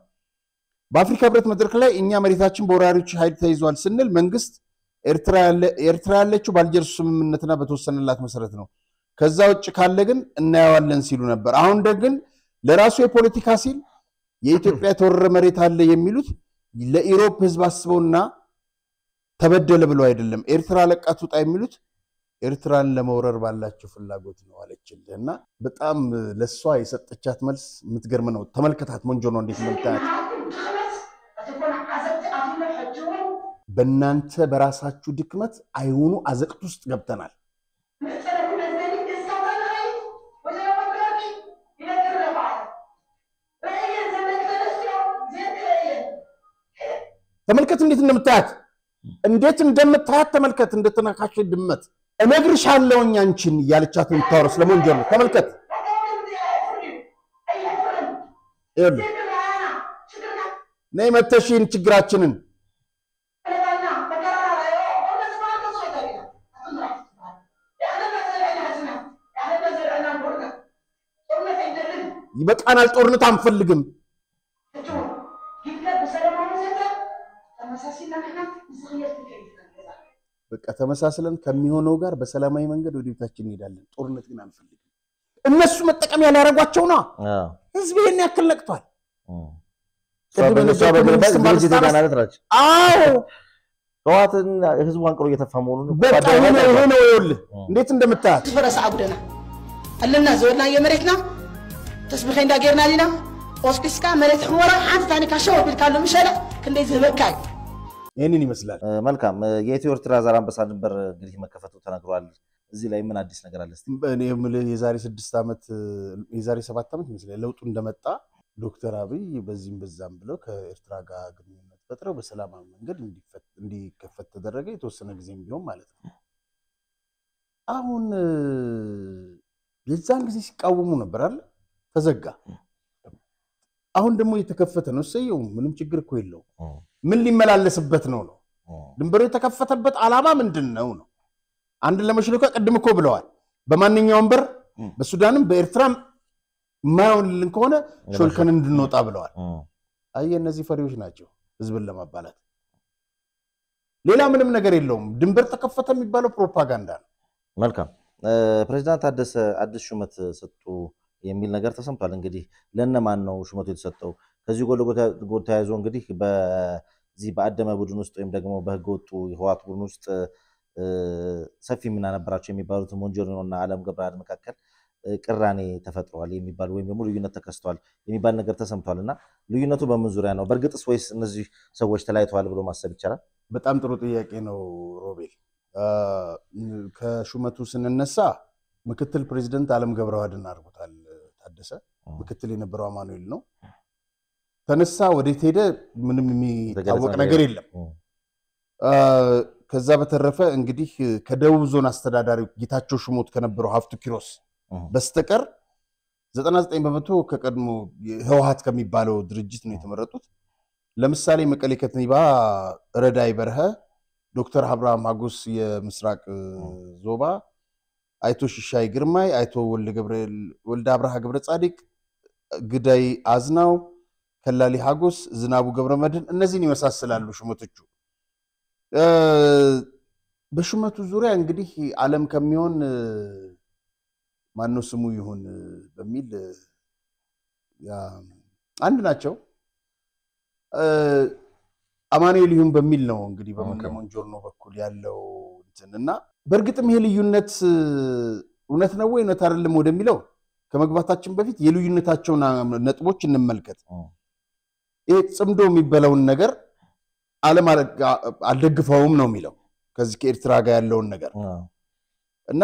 በአፍሪካ ህብረት መድረክ ላይ እኛ መሬታችን በወራሪዎች ኃይል ተይዟል ስንል መንግስት ኤርትራ ያለችው ባልጀርሱ ስምምነትና በተወሰነላት መሰረት ነው ከዛ ውጭ ካለ ግን እናያዋለን ሲሉ ነበር አሁን ደግን ለራሱ የፖለቲካ ሲል የኢትዮጵያ ተወረረ መሬት አለ የሚሉት ለኢሮፕ ህዝብ አስበውና ተበደለ ብለው አይደለም ኤርትራ ለቃት ውጣ የሚሉት ኤርትራን ለመውረር ባላቸው ፍላጎት ነው አለችልና በጣም ለሷ የሰጠቻት መልስ ምትገርም ነው ተመልከታት ሞንጆሪኖ እንዴት እንደምታያት በእናንተ በራሳችሁ ድክመት አይሆኑ አዘቅት ውስጥ ገብተናል ተመልከት እንዴት እንደምታያት ተመልከት እንደተናካሽ ድመት እነግርሻለሁኝ አንቺን ያለቻት የምታወራው ስለሞንጆሪኖ ተመልከት ይኸውልህ ነይ መተሽን ችግራችንን ይበቃናል ጦርነት አንፈልግም በቃ ተመሳስለን ከሚሆነው ጋር በሰላማዊ መንገድ ወደ ቤታችን እንሄዳለን ጦርነት ግን አንፈልግም እነሱ መጠቀም ያላረጓቸው ነው ህዝብ ይሄን ያክል ነቅቷል ተዋትን ህዝቡ አንቀሮ እየተፋ መሆኑን በቃ ይሄ ነው ይኸውልህ እንዴት እንደምታያት ፈረስ አጉደና አለና ዘወልና የመሬትና ተስብኸ እንዳገርና ሊና ኦስኪስካ መሬት ሆራ አንተ ታኒካ ሸው ቢልካሉ ምሸላ ክንዴ ዝበካይ ይሄንን ይመስላል መልካም የኢትዮ ኤርትራ ዛራምበሳ ድንበር እንግዲህ መከፈቱ ተነግሯል እዚህ ላይ ምን አዲስ ነገር አለ እስቲ እኔ የዛሬ 6 ዓመት የዛሬ 7 ዓመት ይመስላል ለውጡ እንደመጣ ዶክተር አብይ በዚህም በዛም ብለው ከኤርትራ ጋር ግንኙነት ፈጥረው በሰላማዊ መንገድ እንዲከፈት ተደረገ የተወሰነ ጊዜም ቢሆን ማለት ነው አሁን የዛን ጊዜ ሲቃወሙ ነበር አይደል ተዘጋ አሁን ደግሞ የተከፈተ ነው ሰየው ምንም ችግር እኮ የለው ምን ሊመላለስበት ነው ድንበሩ የተከፈተበት ዓላማ ምንድነው ነው አንድ ለመሽለካ ቀድም እኮ ብለዋል በማንኛውም በር በሱዳንም በኤርትራም ማውልን ከሆነ ሾልከን እንድንወጣ ብለዋል አይ እነዚህ ፈሪዎች ናቸው ህዝብን ለማባላት ሌላ ምንም ነገር የለውም ድንበር ተከፈተ የሚባለው ፕሮፓጋንዳ ነው መልካም ፕሬዝዳንት ታደሰ አዲስ ሹመት ሰጡ የሚል ነገር ተሰምቷል እንግዲህ ለነማን ነው ሹመቱ የተሰጠው ከዚህ ጎል ተያይዞ እንግዲህ በዚህ በአደመ ቡድን ውስጥ ወይም ደግሞ በህገ ወጡ የህዋት ቡድን ውስጥ ሰፊ ሚና ነበራቸው የሚባሉት ሞንጆሪኖና አለም ገብረአድ መካከል ቅራኔ ተፈጥሯል የሚባል ወይም ደግሞ ልዩነት ተከስቷል የሚባል ነገር ተሰምቷልና ልዩነቱ በምን ዙሪያ ነው በርግጥስ ወይስ እነዚህ ሰዎች ተላይተዋል ብሎ ማሰብ ይቻላል በጣም ጥሩ ጥያቄ ነው ሮቤል ከሹመቱ ስንነሳ ምክትል ፕሬዝዳንት አለም ገብረአድን አርጉታል ታደሰ ምክትል የነበረው አማኑኤል ነው ተነሳ ወዴት ሄደ ምንም የሚታወቅ ነገር የለም ከዛ በተረፈ እንግዲህ ከደቡብ ዞን አስተዳዳሪ ጌታቸው ሽሞት ከነበረው ሀፍቱ ኪሮስ በስተቀር 99% ከቀድሞ ህወሓት ከሚባለው ድርጅት ነው የተመረጡት ለምሳሌ መቀሌ ከተማ ረዳይ በርሀ ዶክተር አብርሃም ሀጎስ የምስራቅ ዞባ አይቶ ሽሻይ ግርማይ አይቶ ወልደ አብርሃ ገብረ ጻዲቅ ግዳይ አዝናው ከላሊ ሀጎስ ዝናቡ ገብረ መድን እነዚህን ይመሳሰላሉ ሹመቶቹ በሹመቱ ዙሪያ እንግዲህ ዓለም ከሚሆን ማነው ስሙ ይሁን በሚል አንድ ናቸው አማኑኤል ይሁን በሚል ነው እንግዲህ በሞንጆርኖ በኩል ያለው እንትንና በርግጥም ይሄ ልዩነት እውነት ነው ወይ ነው አይደለም ወደሚለው ከመግባታችን በፊት የልዩነታቸውን ነጥቦች እንመልከት ይሄ ጽምዶ የሚበላውን ነገር ዓለም አልደግፈውም ነው የሚለው ከዚህ ከኤርትራ ጋር ያለውን ነገር እና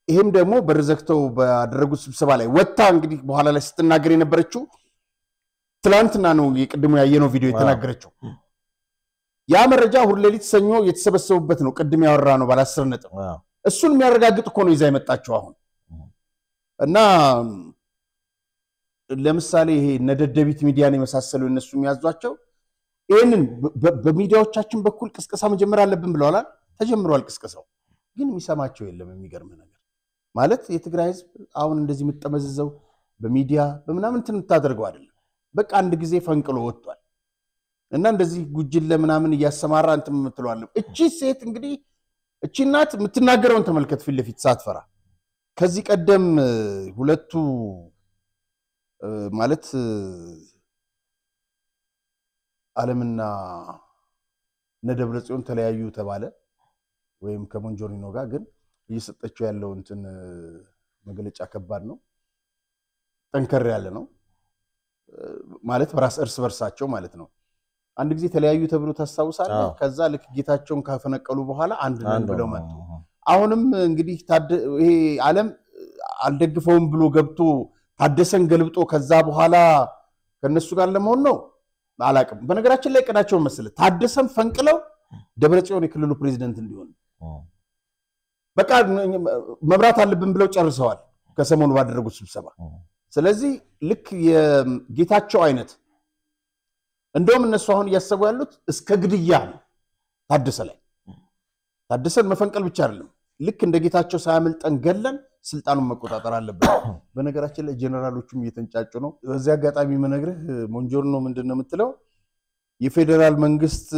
ይሄም ደግሞ በርዘክተው ባደረጉት ስብሰባ ላይ ወጣ እንግዲህ በኋላ ላይ ስትናገር የነበረችው ትላንትና ነው የቅድሙ ያየነው ቪዲዮ የተናገረችው ያ መረጃ ሁሌሊት ሰኞ የተሰበሰቡበት ነው ቅድም ያወራ ነው ባለ 10 ነጥብ እሱን የሚያረጋግጥ እኮ ነው ይዛ የመጣችው አሁን እና ለምሳሌ ይሄ ነደደቢት ሚዲያን የመሳሰሉ እነሱ የሚያዟቸው ይሄንን በሚዲያዎቻችን በኩል ቅስቀሳ መጀመር አለብን ብለዋል ተጀምሯል ቅስቀሳው ግን የሚሰማቸው የለም የሚገርም ነገር ማለት የትግራይ ህዝብ አሁን እንደዚህ መጠመዘዘው በሚዲያ በመናምን ተታደርገው አይደለም በቃ አንድ ጊዜ ፈንቅሎ ወጥቷል እና እንደዚህ ጉጅል ለምናምን ያሰማራ እንትን ምትሏል እቺ ሴት እንግዲህ እቺ እናት የምትናገረውን ተመልከት ፊት ለፊት ሳትፈራ ከዚህ ቀደም ሁለቱ ማለት ዓለምና ነደብረጽዮን ተለያዩ ተባለ ወይም ከሞንጆሪኖ ጋር ግን እየሰጠችው ያለው እንትን መግለጫ ከባድ ነው ጠንከር ያለ ነው ማለት በራስ እርስ በርሳቸው ማለት ነው አንድ ጊዜ ተለያዩ ተብሎ ታስታውሳለህ ከዛ ልክ ጌታቸውን ካፈነቀሉ በኋላ አንድ ነን ብለው መጡ አሁንም እንግዲህ ይሄ ዓለም አልደግፈውም ብሎ ገብቶ ታደሰን ገልብጦ ከዛ በኋላ ከነሱ ጋር ለመሆን ነው አላቅም በነገራችን ላይ ቀዳቸው መስለ ታደሰን ፈንቅለው ደብረጽዮን የክልሉ ፕሬዝዳንት እንዲሆን በቃ መብራት አለብን ብለው ጨርሰዋል ከሰሞኑ ባደረጉት ስብሰባ ስለዚህ ልክ የጌታቸው አይነት እንደውም እነሱ አሁን ያሰቡ ያሉት እስከ ግድያ ነው ታደሰ ላይ ታደሰን መፈንቀል ብቻ አይደለም ልክ እንደ ጌታቸው ሳያመልጠን ገለን ስልጣኑን መቆጣጠር አለበት በነገራችን ላይ ጄነራሎቹም እየተንጫጩ ነው በዚህ አጋጣሚ መነግርህ ሞንጆርኖ ምንድነው የምትለው የፌደራል መንግስት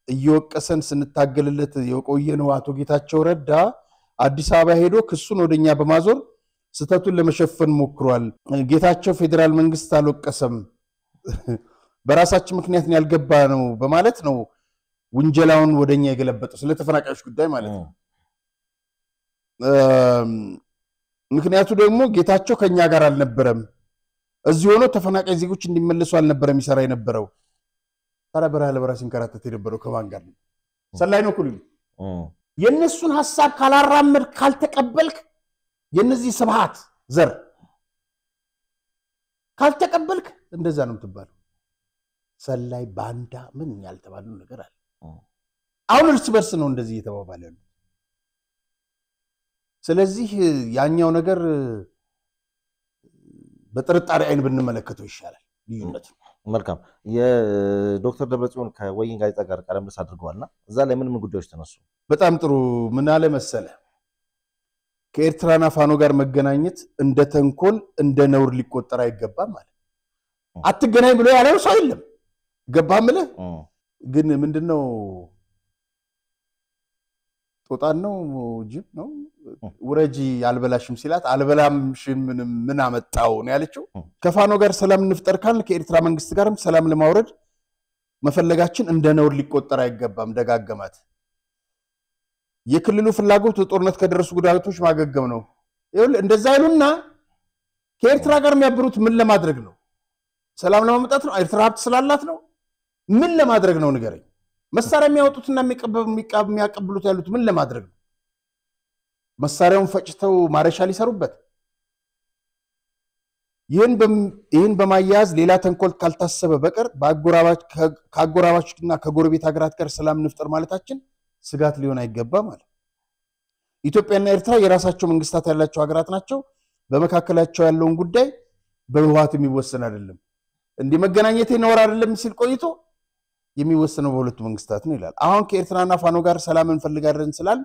እየወቀሰን ስንታገልለት የቆየነው አቶ ጌታቸው ረዳ አዲስ አበባ ሄዶ ክሱን ወደኛ በማዞር ስተቱን ለመሸፈን ሞክሯል ጌታቸው ፌደራል መንግስት አልወቀሰም በራሳችን ምክንያት ነው ያልገባ ነው በማለት ነው ወንጀላውን ወደኛ የገለበጠው ስለተፈናቃዮች ጉዳይ ማለት ነው ምክንያቱ ደግሞ ጌታቸው ከኛ ጋር አልነበረም እዚህ ሆኖ ተፈናቃይ ዜጎች እንዲመለሱ አልነበረም ይሰራ የነበረው ታረበራ ለበራሲን ከራተተ የነበረው ከማን ጋር ነው ሰላይ ነው ኩሉ የነሱን ሐሳብ ካላራመድ ካልተቀበልክ የነዚህ ስብሃት ዘር ካልተቀበልክ እንደዛ ነው የምትባለው ሰላይ ባንዳ ምን ያልተባሉ ነገር አለ አሁን እርስ በርስ ነው እንደዚህ የተባባለ ነው ስለዚህ ያኛው ነገር በጥርጣሬ አይን ብንመለከተው ይሻላል ልዩነቱ። መልካም የዶክተር ደብረጽዮን ከወይን ጋዜጣ ጋር ቃለ ምልልስ አድርገዋልና እዛ ላይ ምን ጉዳዮች ተነሱ? በጣም ጥሩ። ምን አለ መሰለ ከኤርትራና ፋኖ ጋር መገናኘት እንደ ተንኮል እንደ ነውር ሊቆጠር አይገባም ማለት አትገናኝ ብሎ ያለው ሰው የለም። ገባምለ ግን ምንድነው ጦጣን ነው ጅብ ነው ወረጂ አልበላሽም ሲላት አልበላምሽም ምን አመጣው ነው ያለችው። ከፋኖ ጋር ሰላም እንፍጠር ካል ከኤርትራ መንግስት ጋርም ሰላም ለማውረድ መፈለጋችን እንደ ነውር ሊቆጠር አይገባም ደጋገማት። የክልሉ ፍላጎት ጦርነት ከደረሱ ጉዳቶች ማገገም ነው። ይኸውልህ እንደዛ አይሉና ከኤርትራ ጋር የሚያብሩት ምን ለማድረግ ነው? ሰላም ለማምጣት ነው? ኤርትራ ሀብት ስላላት ነው? ምን ለማድረግ ነው ንገረኝ። መሳሪያ የሚያወጡትና የሚያቀብሉት ያሉት ምን ለማድረግ ነው? መሳሪያውን ፈጭተው ማረሻ ሊሰሩበት። ይህን በማያያዝ ሌላ ተንኮል ካልታሰበ በቀር ከአጎራባችና ከጎረቤት ሀገራት ጋር ሰላም እንፍጠር ማለታችን ስጋት ሊሆን አይገባም ማለት። ኢትዮጵያና ኤርትራ የራሳቸው መንግስታት ያላቸው ሀገራት ናቸው። በመካከላቸው ያለውን ጉዳይ በህወሓት የሚወሰን አይደለም። እንዲህ መገናኘት ነውር አይደለም ሲል ቆይቶ የሚወሰነው በሁለቱ መንግስታት ነው ይላል። አሁን ከኤርትራና ፋኖ ጋር ሰላም እንፈልጋለን ስላል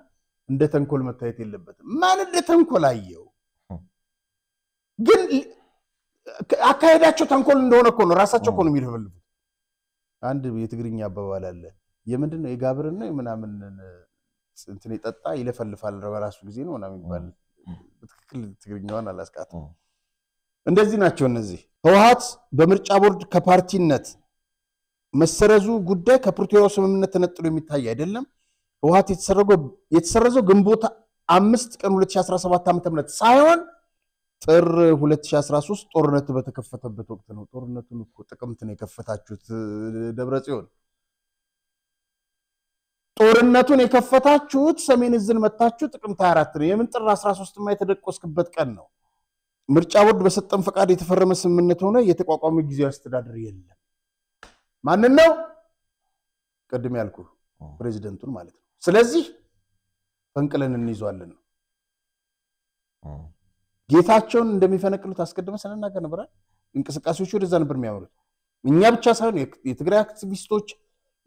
እንደ ተንኮል መታየት የለበትም። ማን እንደ ተንኮል አየው? ግን አካሄዳቸው ተንኮል እንደሆነ እኮ ነው ራሳቸው እኮ ነው የሚፈልጉት። አንድ የትግርኛ አባባል አለ። የምንድነው የጋብርና የምናምን እንትን ይጠጣ ይለፈልፋል በራሱ ጊዜ ነው ምናምን ይባል። በትክክል ትግርኛውን አላስቃተም። እንደዚህ ናቸው እነዚህ። ህወሓት በምርጫ ቦርድ ከፓርቲነት መሰረዙ ጉዳይ ከፕሪቶሪያው ስምምነት ተነጥሎ የሚታይ አይደለም። ህወሓት የተሰረዘው ግንቦት 5 ቀን 2017 ዓ.ም ሳይሆን ጥር 2013 ጦርነት በተከፈተበት ወቅት ነው። ጦርነቱን እኮ ጥቅምት ነው የከፈታችሁት ደብረጽዮን። ጦርነቱን የከፈታችሁት ሰሜን እዝን መታችሁ ጥቅምት 24 ነው። የምን ጥር 13 ማ የተደቆስክበት ቀን ነው። ምርጫ ቦርድ በሰጠን ፈቃድ የተፈረመ ስምምነት ሆነ የተቋቋመ ጊዜያዊ አስተዳደር የለም። ማን ነው? ቀድም ያልኩ ፕሬዚደንቱን ማለት ነው። ስለዚህ ፈንቅለን እንይዟለን ነው። ጌታቸውን እንደሚፈነቅሉት አስቀድመን ስለናገር ነበር። እንቅስቃሴዎቹ ወደዛ ነበር የሚያመሩት። እኛ ብቻ ሳይሆን የትግራይ አክቲቪስቶች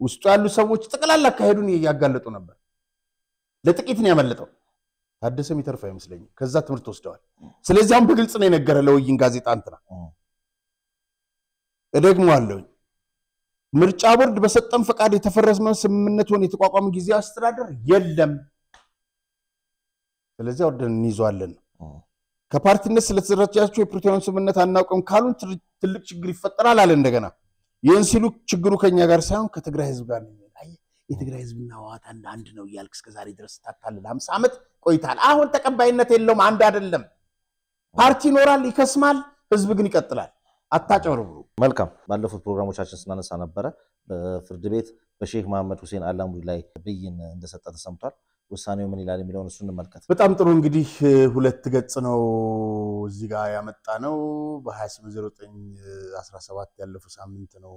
ውስጡ ያሉ ሰዎች ጠቅላላ አካሄዱን ያጋለጡ ነበር። ለጥቂት ነው ያመለጠው። ታደሰም ይተርፍ አይመስለኝም። ከዛ ትምህርት ወስደዋል። ስለዚህ አሁን በግልጽ ነው የነገረ ለወይን ጋዜጣ እንትና እደግመዋለሁ። ምርጫ ቦርድ በሰጠን ፈቃድ የተፈረመ ስምምነት ሆነ የተቋቋመ ጊዜያዊ አስተዳደር የለም። ስለዚህ ወደን እንይዟለን። ከፓርቲነት ስለተዘራጃቸው የፕሪቶሪያውን ስምምነት አናውቅም ካሉን ትልቅ ችግር ይፈጠራል አለ እንደገና። ይህን ሲሉ ችግሩ ከኛ ጋር ሳይሆን ከትግራይ ህዝብ ጋር ነው። የትግራይ ህዝብና ህወሓት አንድ ነው እያልክ እስከዛሬ ድረስ ታታልል 50 ዓመት ቆይታል። አሁን ተቀባይነት የለውም። አንድ አይደለም። ፓርቲ ይኖራል፣ ይከስማል፣ ህዝብ ግን ይቀጥላል። አታጨርብሩ። መልካም። ባለፉት ፕሮግራሞቻችን ስናነሳ ነበረ ፍርድ ቤት በሼክ መሐመድ ሁሴን አላሙዲ ላይ ብይን እንደሰጠ ተሰምቷል። ውሳኔው ምን ይላል የሚለውን እሱን እንመልከት። በጣም ጥሩ። እንግዲህ ሁለት ገጽ ነው እዚህ ጋር ያመጣ ነው። በ28/9/17 ያለፈው ሳምንት ነው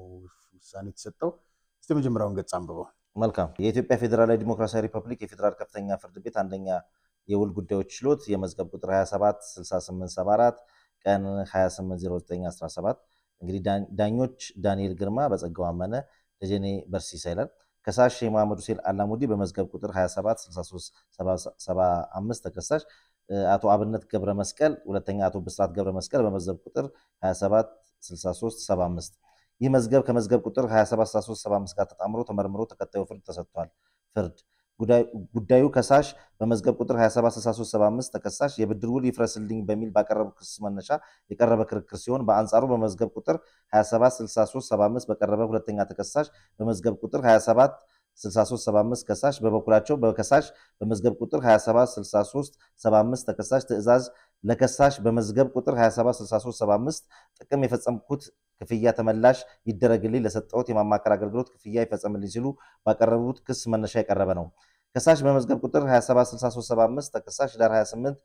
ውሳኔ የተሰጠው። እስቲ መጀመሪያውን ገጽ አንብበው። መልካም። የኢትዮጵያ ፌዴራላዊ ዲሞክራሲያዊ ሪፐብሊክ የፌዴራል ከፍተኛ ፍርድ ቤት አንደኛ የውል ጉዳዮች ችሎት የመዝገብ ቁጥር 276874 ቀን 28/09/17 እንግዲህ ዳኞች ዳንኤል ግርማ፣ በጸጋው አመነ፣ ደጀኔ በርሲሳ ይላል። ከሳሽ ሼህ መሐመድ ሁሴን አላሙዲ በመዝገብ ቁጥር 276375 ተከሳሽ አቶ አብነት ገብረ መስቀል፣ ሁለተኛ አቶ ብስራት ገብረ መስቀል በመዝገብ ቁጥር 276375 ይህ መዝገብ ከመዝገብ ቁጥር 276375 ጋር ተጣምሮ ተመርምሮ ተከታዩ ፍርድ ተሰጥቷል። ፍርድ ጉዳዩ ከሳሽ በመዝገብ ቁጥር 276375 ተከሳሽ የብድር ውል ይፍረስልኝ በሚል ባቀረበው ክስ መነሻ የቀረበ ክርክር ሲሆን በአንጻሩ በመዝገብ ቁጥር 276375 በቀረበ ሁለተኛ ተከሳሽ በመዝገብ ቁጥር 276375 ከሳሽ በበኩላቸው በከሳሽ በመዝገብ ቁጥር 276375 ተከሳሽ ትዕዛዝ ለከሳሽ በመዝገብ ቁጥር 276375 ጥቅም የፈጸምኩት ክፍያ ተመላሽ ይደረግልኝ፣ ለሰጠሁት የማማከር አገልግሎት ክፍያ ይፈጸምልኝ ሲሉ ባቀረቡት ክስ መነሻ የቀረበ ነው። ከሳሽ በመዝገብ ቁጥር 276375 ተከሳሽ ዳር 28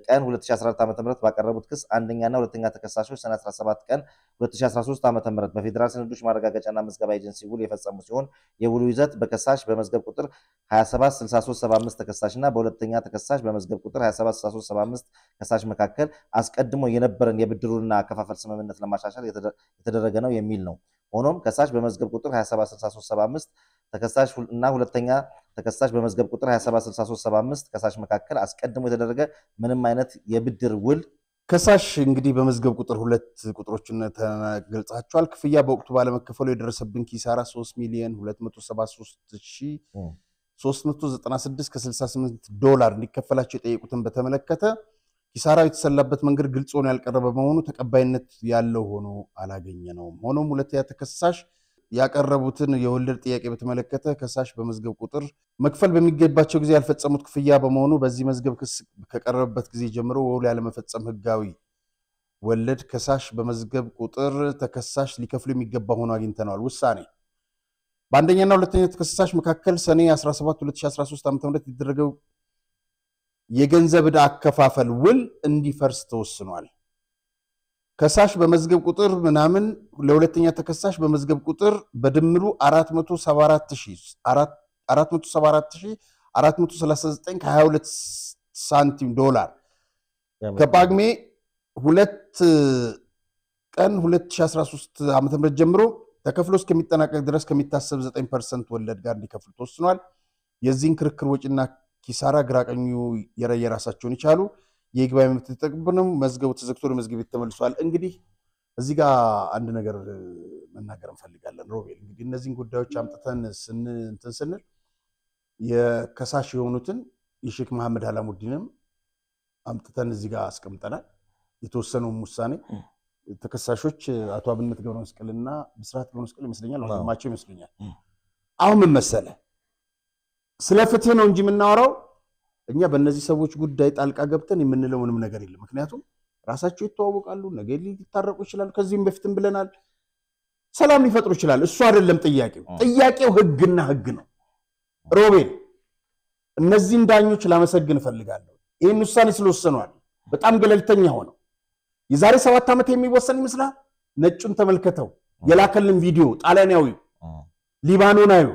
ቀን 2014 ዓ.ም ባቀረቡት ክስ አንደኛና ሁለተኛ ተከሳሾች ሰኔ 17 ቀን 2013 ዓ.ም በፌዴራል ሰነዶች ማረጋገጫና ምዝገባ ኤጀንሲ ውል የፈጸሙ ሲሆን የውሉ ይዘት በከሳሽ በመዝገብ ቁጥር 276375 ተከሳሽና በሁለተኛ ተከሳሽ በመዝገብ ቁጥር 276375 ከሳሽ መካከል አስቀድሞ የነበረን የብድሩና አከፋፈል ስምምነት ለማሻሻል የተደረገ ነው የሚል ነው። ሆኖም ከሳሽ በመዝገብ ቁጥር 276375 ተከሳሽ እና ሁለተኛ ተከሳሽ በመዝገብ ቁጥር 276375 ከሳሽ መካከል አስቀድሞ የተደረገ ምንም አይነት የብድር ውል ከሳሽ እንግዲህ በመዝገብ ቁጥር 2 ቁጥሮችን ተገልጻቸዋል። ክፍያ በወቅቱ ባለመከፈሉ የደረሰብን ኪሳራ 3,273,396 ከ68 ዶላር እንዲከፈላቸው የጠየቁትን በተመለከተ ኪሳራው የተሰላበት መንገድ ግልጽ ሆኖ ያልቀረበ በመሆኑ ተቀባይነት ያለው ሆኖ አላገኘነውም። ሆኖም ሁለተኛ ተከሳሽ ያቀረቡትን የወለድ ጥያቄ በተመለከተ ከሳሽ በመዝገብ ቁጥር መክፈል በሚገባቸው ጊዜ ያልፈጸሙት ክፍያ በመሆኑ በዚህ መዝገብ ክስ ከቀረበበት ጊዜ ጀምሮ ውል ያለመፈጸም ህጋዊ ወለድ ከሳሽ በመዝገብ ቁጥር ተከሳሽ ሊከፍሉ የሚገባ ሆኖ አግኝተናል። ውሳኔ በአንደኛና ሁለተኛ ተከሳሽ መካከል ሰኔ 17 2013 ዓ.ም የተደረገው የገንዘብ ዕዳ አከፋፈል ውል እንዲፈርስ ተወስኗል። ከሳሽ በመዝገብ ቁጥር ምናምን ለሁለተኛ ተከሳሽ በመዝገብ ቁጥር በድምሩ 474,439.22 ሳንቲም ዶላር ከጳጉሜ 2 ቀን 2013 ዓ.ም ጀምሮ ተከፍሎ እስከሚጠናቀቅ ድረስ ከሚታሰብ 9% ወለድ ጋር እንዲከፍሉ ተወስኗል። የዚህን ክርክር ወጪና ኪሳራ ግራቀኙ የራሳቸውን ይቻሉ የይግባኝ መብት ተጠቅመው መዝገቡ ተዘግቶ ለመዝገብ ተመልሷል። እንግዲህ እዚህ ጋር አንድ ነገር መናገር እንፈልጋለን። ሮቤል እንግዲህ እነዚህን ጉዳዮች አምጥተን ስንል የከሳሽ የሆኑትን የሼክ መሐመድ አላሙዲንም አምጥተን እዚህ ጋር አስቀምጠናል። የተወሰነው ውሳኔ ተከሳሾች አቶ አብነት ገብረ መስቀልና ብስራት ገብረ መስቀል ይመስለኛል ወንድማቸው ይመስለኛል። አሁን ምን መሰለ ስለ ፍትህ ነው እንጂ የምናወራው እኛ በእነዚህ ሰዎች ጉዳይ ጣልቃ ገብተን የምንለው ምንም ነገር የለም። ምክንያቱም ራሳቸው ይተዋወቃሉ፣ ነገ ሊታረቁ ይችላሉ። ከዚህም በፊትም ብለናል ሰላም ሊፈጥሩ ይችላል። እሱ አይደለም ጥያቄው ህግና ህግ ነው። ሮቤል እነዚህን ዳኞች ላመሰግን እፈልጋለሁ። ይህን ውሳኔ ስለወሰኗል በጣም ገለልተኛ ሆነው የዛሬ 7 ዓመት የሚወሰን ይመስላል። ነጩን ተመልከተው የላከልን ቪዲዮ ጣሊያናዊ ሊባኖናዊ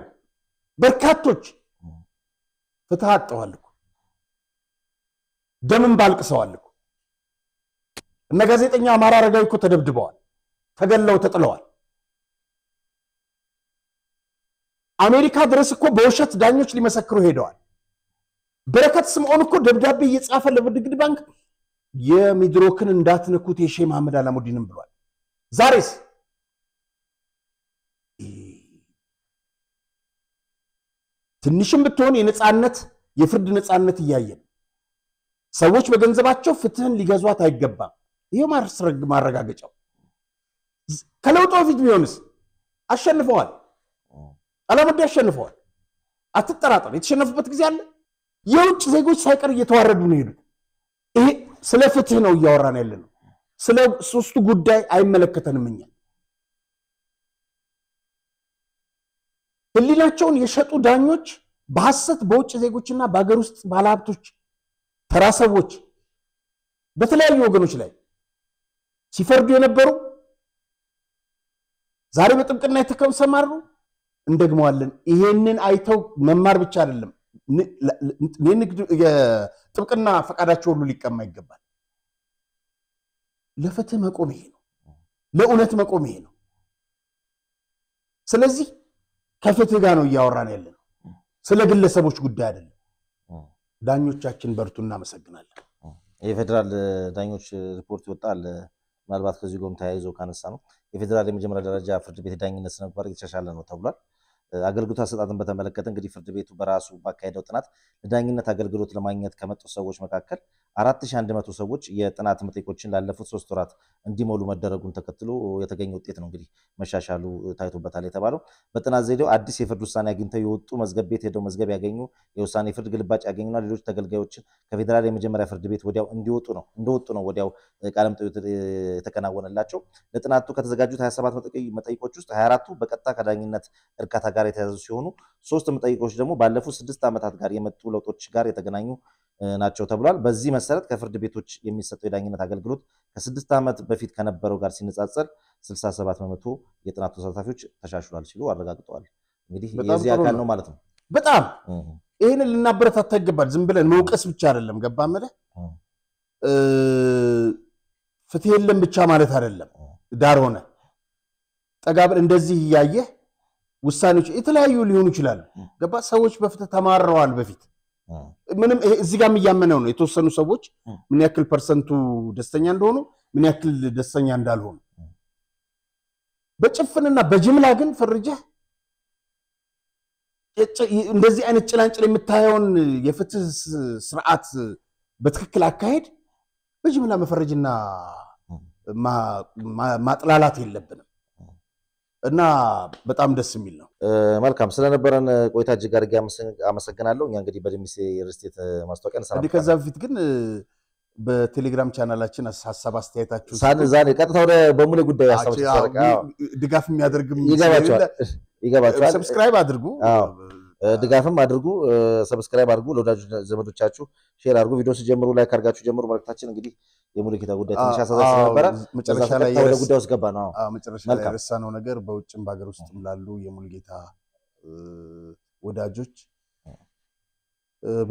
በርካቶች ፍትህ አጥተዋል እኮ ደምን ባልቅሰዋል እኮ እነ ጋዜጠኛ አማራ አረጋዊ እኮ ተደብድበዋል፣ ተገለው ተጥለዋል። አሜሪካ ድረስ እኮ በውሸት ዳኞች ሊመሰክሩ ሄደዋል። በረከት ስምዖን እኮ ደብዳቤ እየጻፈ ለብድግድ ባንክ የሚድሮክን እንዳትነኩት የሼህ መሐመድ አላሙዲንም ብሏል። ዛሬስ ትንሽም ብትሆን የነጻነት የፍርድ ነጻነት እያየን ሰዎች በገንዘባቸው ፍትህን ሊገዟት አይገባም። ይሄ ማረጋገጫው ከለውጡ በፊት ቢሆንስ አሸንፈዋል። አላሙዲ አሸንፈዋል። አትጠራጠር። የተሸነፉበት ጊዜ አለ። የውጭ ዜጎች ሳይቀር እየተዋረዱ ነው ሄዱት። ይሄ ስለ ፍትህ ነው እያወራን ያለነው። ስለ ሶስቱ ጉዳይ አይመለከተንም። እኛ ህሊናቸውን የሸጡ ዳኞች በሐሰት በውጭ ዜጎችና በአገር ውስጥ ባለሀብቶች ተራ ሰዎች በተለያዩ ወገኖች ላይ ሲፈርዱ የነበሩ ዛሬ በጥብቅና የተሰማሩ እንደግመዋለን። ይሄንን አይተው መማር ብቻ አይደለም የጥብቅና ፈቃዳቸው ሁሉ ሊቀማ ይገባል። ለፍትህ መቆም ይሄ ነው። ለእውነት መቆም ይሄ ነው። ስለዚህ ከፍትህ ጋር ነው እያወራን ያለነው፣ ስለ ግለሰቦች ጉዳይ አይደለም። ዳኞቻችን በርቱ፣ እናመሰግናለን። የፌደራል ዳኞች ሪፖርት ይወጣል። ምናልባት ከዚህ ጋርም ተያይዞ ካነሳ ነው የፌደራል የመጀመሪያ ደረጃ ፍርድ ቤት ዳኝነት ስነ ምግባር እየተሻሻለ ነው ተብሏል። አገልግሎት አሰጣጥን በተመለከተ እንግዲህ ፍርድ ቤቱ በራሱ ባካሄደው ጥናት ለዳኝነት አገልግሎት ለማግኘት ከመጡ ሰዎች መካከል 4100 ሰዎች የጥናት መጠይቆችን ላለፉት 3 ወራት እንዲሞሉ መደረጉን ተከትሎ የተገኘ ውጤት ነው። እንግዲህ መሻሻሉ ታይቶበታል የተባለው በጥናት ዘዴው አዲስ የፍርድ ውሳኔ አግኝተው የወጡ መዝገብ ቤት ሄደው መዝገብ ያገኙ፣ የውሳኔ ፍርድ ግልባጭ ያገኙና ሌሎች ተገልጋዮችን ከፌደራል የመጀመሪያ ፍርድ ቤት ወዲያው እንደወጡ ነው ወዲያው ቃለ መጠይቅ የተከናወነላቸው። ለጥናቱ ከተዘጋጁት 27 መጠይቆች ውስጥ 24ቱ በቀጥታ ከዳኝነት እርካታ ጋር የተያዙ ሲሆኑ 3 መጠይቆች ደግሞ ባለፉት 6 ዓመታት ጋር የመጡ ለውጦች ጋር የተገናኙ ናቸው ተብሏል በዚህ መሰረት ከፍርድ ቤቶች የሚሰጠው የዳኝነት አገልግሎት ከ6 ዓመት በፊት ከነበረው ጋር ሲነጻጸር 67% የጥናቱ ተሳታፊዎች ተሻሽሏል ሲሉ አረጋግጠዋል እንግዲህ የዚህ አካል ነው ማለት ነው በጣም ይሄንን ልናበረታታ ይገባል ዝም ብለን መውቀስ ብቻ አይደለም ገባ ማለት ፍትህ የለም ብቻ ማለት አይደለም ዳር ሆነ ጠጋብል እንደዚህ ያየ ውሳኔዎች የተለያዩ ሊሆኑ ይችላሉ ገባ ሰዎች በፍትህ ተማረዋል በፊት ምንም እዚህ ጋር የሚያመነው ነው የተወሰኑ ሰዎች ምን ያክል ፐርሰንቱ ደስተኛ እንደሆኑ ምን ያክል ደስተኛ እንዳልሆኑ በጭፍንና በጅምላ ግን ፈርጀህ እንደዚህ አይነት ጭላንጭል የምታየውን የፍትህ ስርዓት በትክክል አካሄድ በጅምላ መፈረጅና ማጥላላት የለብንም እና በጣም ደስ የሚል ነው መልካም ስለነበረን ቆይታ እጅግ አድርጌ አመሰግናለሁ እኛ እንግዲህ በደምሴ ሪስቴት ማስታወቂያ እንሰራለን ከዛ በፊት ግን በቴሌግራም ቻናላችን ሐሳብ አስተያየታችሁ ዛሬ ቀጥታ ወደ በሙሉ ጉዳይ ሐሳብ ተሰረቀ ድጋፍ የሚያደርግም ይገባችኋል ሰብስክራይብ አድርጉ ድጋፍም አድርጉ ሰብስክራይብ አድርጉ ለወዳጅ ዘመዶቻችሁ ሼር አድርጉ ቪዲዮ ሲጀምሩ ላይክ አድርጋችሁ ጀምሩ መልእክታችን እንግዲህ የሙሉጌታ ጉዳይ ትንሽ አሳዛኝ ስለነበረ መጨረሻ ላይ ወደ ጉዳዩ ገባ ነው መጨረሻ ላይ ረሳነው ነገር በውጭም በአገር ውስጥም ላሉ የሙሉጌታ ወዳጆች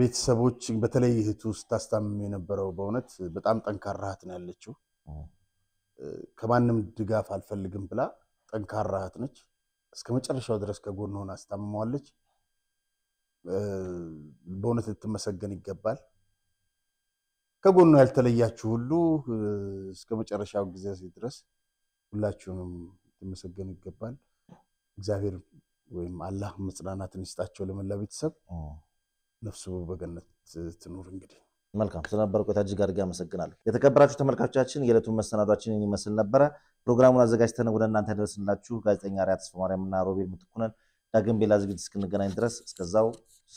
ቤተሰቦች በተለይ እህቱ ስታስታምም የነበረው በእውነት በጣም ጠንካራ እህት ነው ያለችው ከማንም ድጋፍ አልፈልግም ብላ ጠንካራ እህት ነች እስከመጨረሻው ድረስ ከጎን ሆና አስታምማለች በእውነት ልትመሰገን ይገባል ከጎኑ ያልተለያችሁ ሁሉ እስከመጨረሻው ጊዜ ድረስ ሁላችሁንም ልትመሰገኑ ይገባል እግዚአብሔር ወይም አላህ መጽናናትን ይስጣቸው ለመላ ቤተሰብ ነፍሱ በገነት ትኑር እንግዲህ መልካም ስለነበረው ቆይታ እጅግ አድርጌ አመሰግናለሁ የተከበራችሁ ተመልካቾቻችን የዕለቱን መሰናዷችንን ይመስል ነበር ፕሮግራሙን አዘጋጅተን ወደ እናንተ ደረስንላችሁ ጋዜጠኛ ራያ ተስፋ ማርያምና ሮቤል ምትኩነን ዳግም በሌላ ዝግጅት እስክንገናኝ ድረስ እስከዛው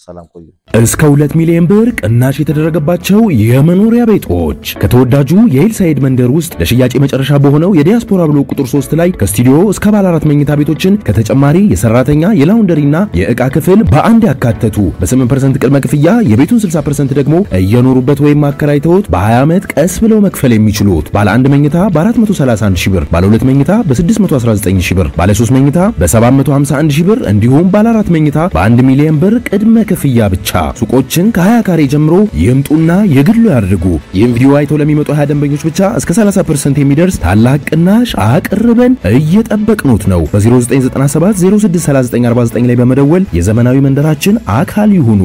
ሰላም ቆዩ እስከ 2 ሚሊዮን ብር ቅናሽ የተደረገባቸው የመኖሪያ ቤቶች ከተወዳጁ የኤልሳይድ መንደር ውስጥ ለሽያጭ መጨረሻ በሆነው የዲያስፖራ ብሎክ ቁጥር 3 ላይ ከስቱዲዮ እስከ ባለ 4 መኝታ ቤቶችን ከተጨማሪ የሰራተኛ የላውንደሪና የእቃ ክፍል በአንድ ያካተቱ በ8% ቅድመ ክፍያ የቤቱን 60% ደግሞ እየኖሩበት ወይም ማከራይተውት በ20 ዓመት ቀስ ብለው መክፈል የሚችሉት ባለ 1 መኝታ በ431 ሺህ ብር ባለ 2 መኝታ በ619 ሺህ ብር ባለ 3 መኝታ በ751 ሺህ ብር እንዲሁም ባለ 4 መኝታ በ1 ሚሊዮን ብር ቅድመ ክፍያ ብቻ ሱቆችን ከ20 ካሬ ጀምሮ ይምጡና የግሉ ያድርጉ ይህን ቪዲዮ አይተው ለሚመጡ 20 ደንበኞች ብቻ እስከ 30% የሚደርስ ታላቅ ቅናሽ አቅርበን እየጠበቅኑት ነው በ0997 063949 ላይ በመደወል የዘመናዊ መንደራችን አካል ይሁኑ